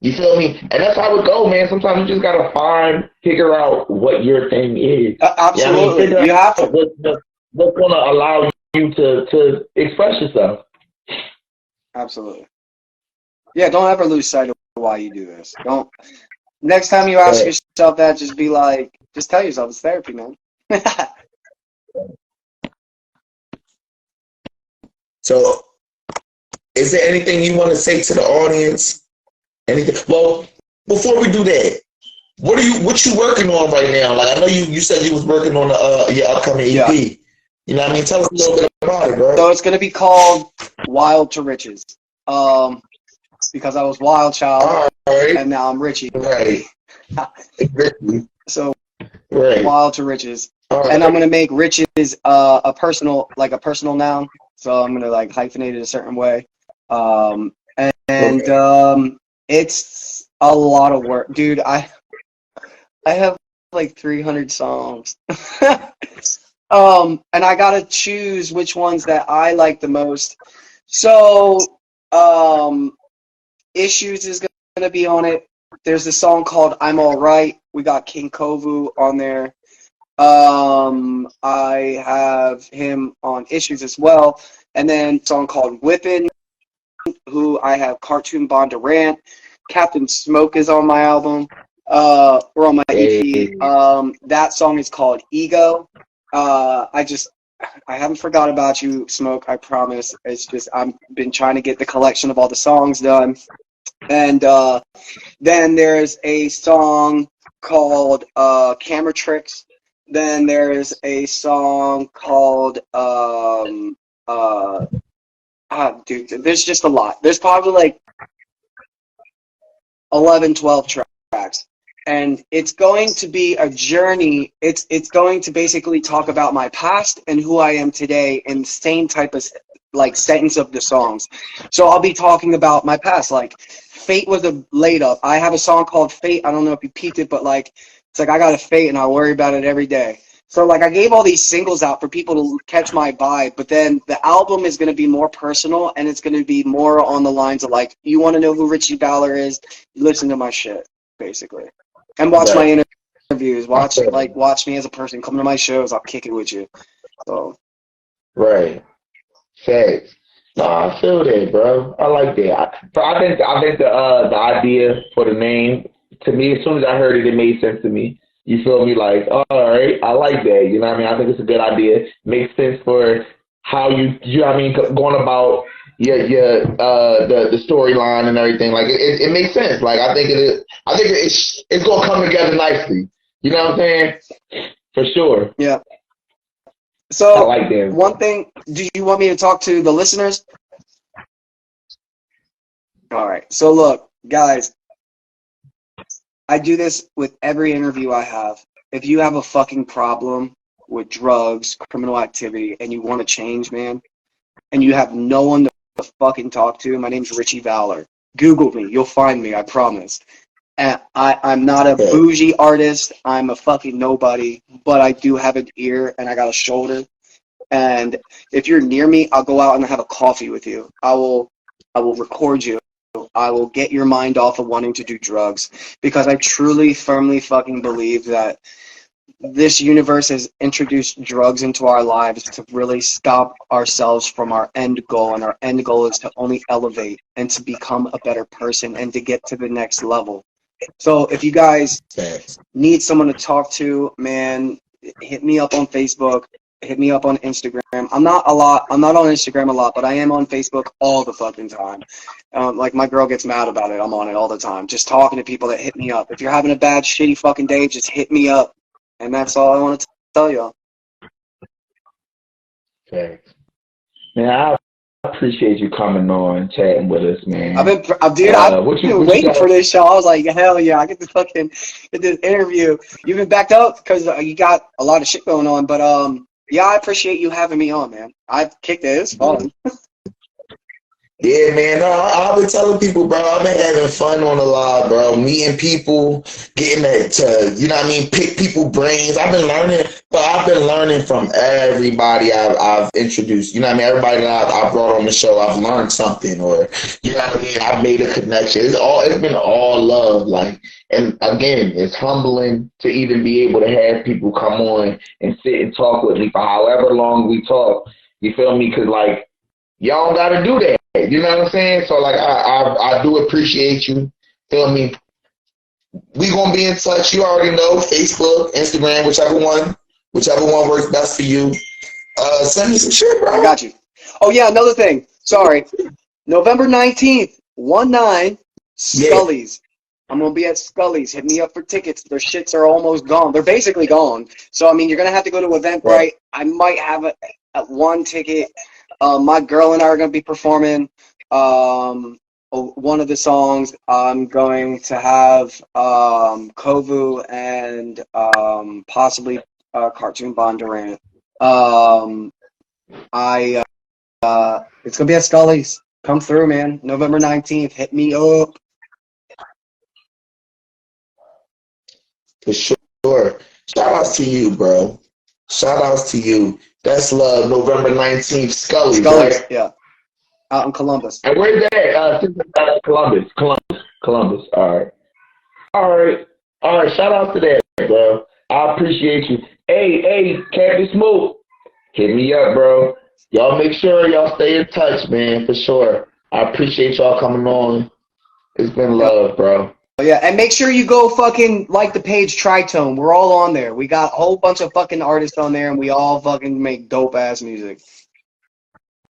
You feel me? And that's how it go, man. Sometimes you just gotta figure out what your thing is. Absolutely. You know what I mean? You have to. What's gonna allow you to express yourself. Absolutely. Yeah, don't ever lose sight of why you do this. Don't. Next time you ask yourself that, just be like, just tell yourself it's therapy, man. So, is there anything you want to say to the audience? Anything? Well, before we do that, what you working on right now? Like, I know you said you was working on your upcoming EP. Yeah. You know what I mean? Tell us a little bit about about it, bro. So it's gonna be called Wild to Riches. Because I was wild child Right. and now I'm Richie. Right. So Right. Wild to Riches. Right. And I'm gonna make riches a personal noun. So I'm gonna like hyphenate it a certain way. It's a lot of work, dude. I have like 300 songs. And I gotta choose which ones that I like the most. So Issues is gonna be on it. There's a song called I'm Alright. We got King Kovu on there. I have him on Issues as well. And then a song called Whippin', who I have Cartoon Bondurant. Captain Smoke is on my album. Or on my EP. That song is called Ego. I haven't forgot about you, Smoke, I promise. It's just I've been trying to get the collection of all the songs done. And then there's a song called Camera Tricks. Then there's a song called dude, there's just a lot. There's probably like 11, 12 tracks. And it's going to be a journey. It's going to basically talk about my past and who I am today in the same type of like sentence of the songs. So I'll be talking about my past. Like Fate was a laid up. I have a song called Fate. I don't know if you peeped it, but like it's like I got a fate and I worry about it every day. So like I gave all these singles out for people to catch my vibe, but then the album is going to be more personal and it's going to be more on the lines of like, you want to know who Richie Valor is? Listen to my shit, basically. And watch my interviews. Watch me as a person. Come to my shows. I'll kick it with you. So. Right. Facts. No, I feel that, bro. I like that. I think the idea for the name, to me, as soon as I heard it, it made sense to me. You feel me? Like, all right, I like that. You know what I mean? I think it's a good idea. Makes sense for how you know what I mean, going about the storyline and everything. Like it makes sense. Like I think it's gonna come together nicely. You know what I'm saying? For sure. Yeah. So I like that. One thing, do you want me to talk to the listeners? All right. So look, guys, I do this with every interview I have. If you have a fucking problem with drugs, criminal activity, and you want to change, man, and you have no one to fucking talk to, my name's Richie Valor. Google me. You'll find me, I promise. And I'm not a bougie artist. I'm a fucking nobody, but I do have an ear and I got a shoulder. And if you're near me, I'll go out and have a coffee with you. I will record you. I will get your mind off of wanting to do drugs, because I truly, firmly fucking believe that this universe has introduced drugs into our lives to really stop ourselves from our end goal. And our end goal is to only elevate and to become a better person and to get to the next level. So if you guys need someone to talk to, man, hit me up on Facebook. Hit me up on Instagram. I'm not on Instagram a lot, but I am on Facebook all the fucking time. Like my girl gets mad about it. I'm on it all the time. Just talking to people that hit me up. If you're having a bad, shitty fucking day, just hit me up. And that's all I want to tell y'all. Okay. Man, I appreciate you coming on, chatting with us, man. I've been waiting for this show. I was like, hell yeah, I get to fucking get this interview. You've been backed up because you got a lot of shit going on, but yeah, I appreciate you having me on, man. I've kicked it. It's fun. Yeah, man. No, I've been telling people, bro, I've been having fun on the live, bro. Meeting people, getting to, you know what I mean, pick people's brains. I've been learning from everybody I've introduced. You know what I mean? Everybody that I brought on the show, I've learned something, or, you know what I mean? I've made a connection. It's been all love, like. And again, it's humbling to even be able to have people come on and sit and talk with me for however long we talk. You feel me? Because, like, y'all got to do that. You know what I'm saying? So, like, I do appreciate you. Feel me? We going to be in touch. You already know, Facebook, Instagram, whichever one works best for you. Send me some shit, bro. I got you. Oh, yeah, another thing. Sorry. November 19th, 1-9, Scully's. I'm going to be at Scully's. Hit me up for tickets. Their shits are almost gone. They're basically gone. So, I mean, you're going to have to go to Eventbrite. I might have at 1 ticket. My girl and I are going to be performing one of the songs. I'm going to have Kovu and possibly Cartoon Bondurant. It's going to be at Scully's. Come through, man. November 19th. Hit me up. For sure. Shout outs to you, bro. Shout outs to you. That's love. November 19th, Scully's, right? Yeah. Out in Columbus. And where's that at? Columbus. All right. Shout out to that, bro. I appreciate you. Hey, Captain Smoke. Hit me up, bro. Y'all make sure y'all stay in touch, man, for sure. I appreciate y'all coming on. It's been love, bro. Yeah, and make sure you go fucking like the page Tritone. We're all on there. We got a whole bunch of fucking artists on there, and we all fucking make dope ass music.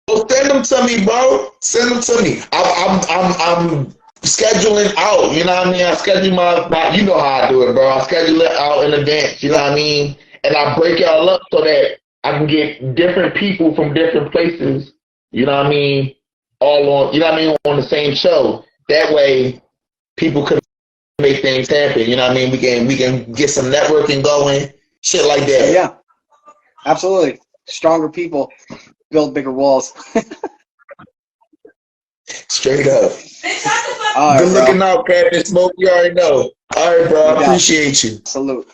Well, send them to me, bro. Send them to me. I'm scheduling out. You know what I mean? I schedule my you know how I do it, bro. I schedule it out in advance. You know what I mean? And I break y'all up so that I can get different people from different places. You know what I mean? All on. You know what I mean? On the same show. That way, people could make things happen. You know what I mean? We can get some networking going. Shit like that. Yeah. Absolutely. Stronger people build bigger walls. Straight up. All right, good looking out, Captain Smoke. You already know. All right, bro. I appreciate you. Salute.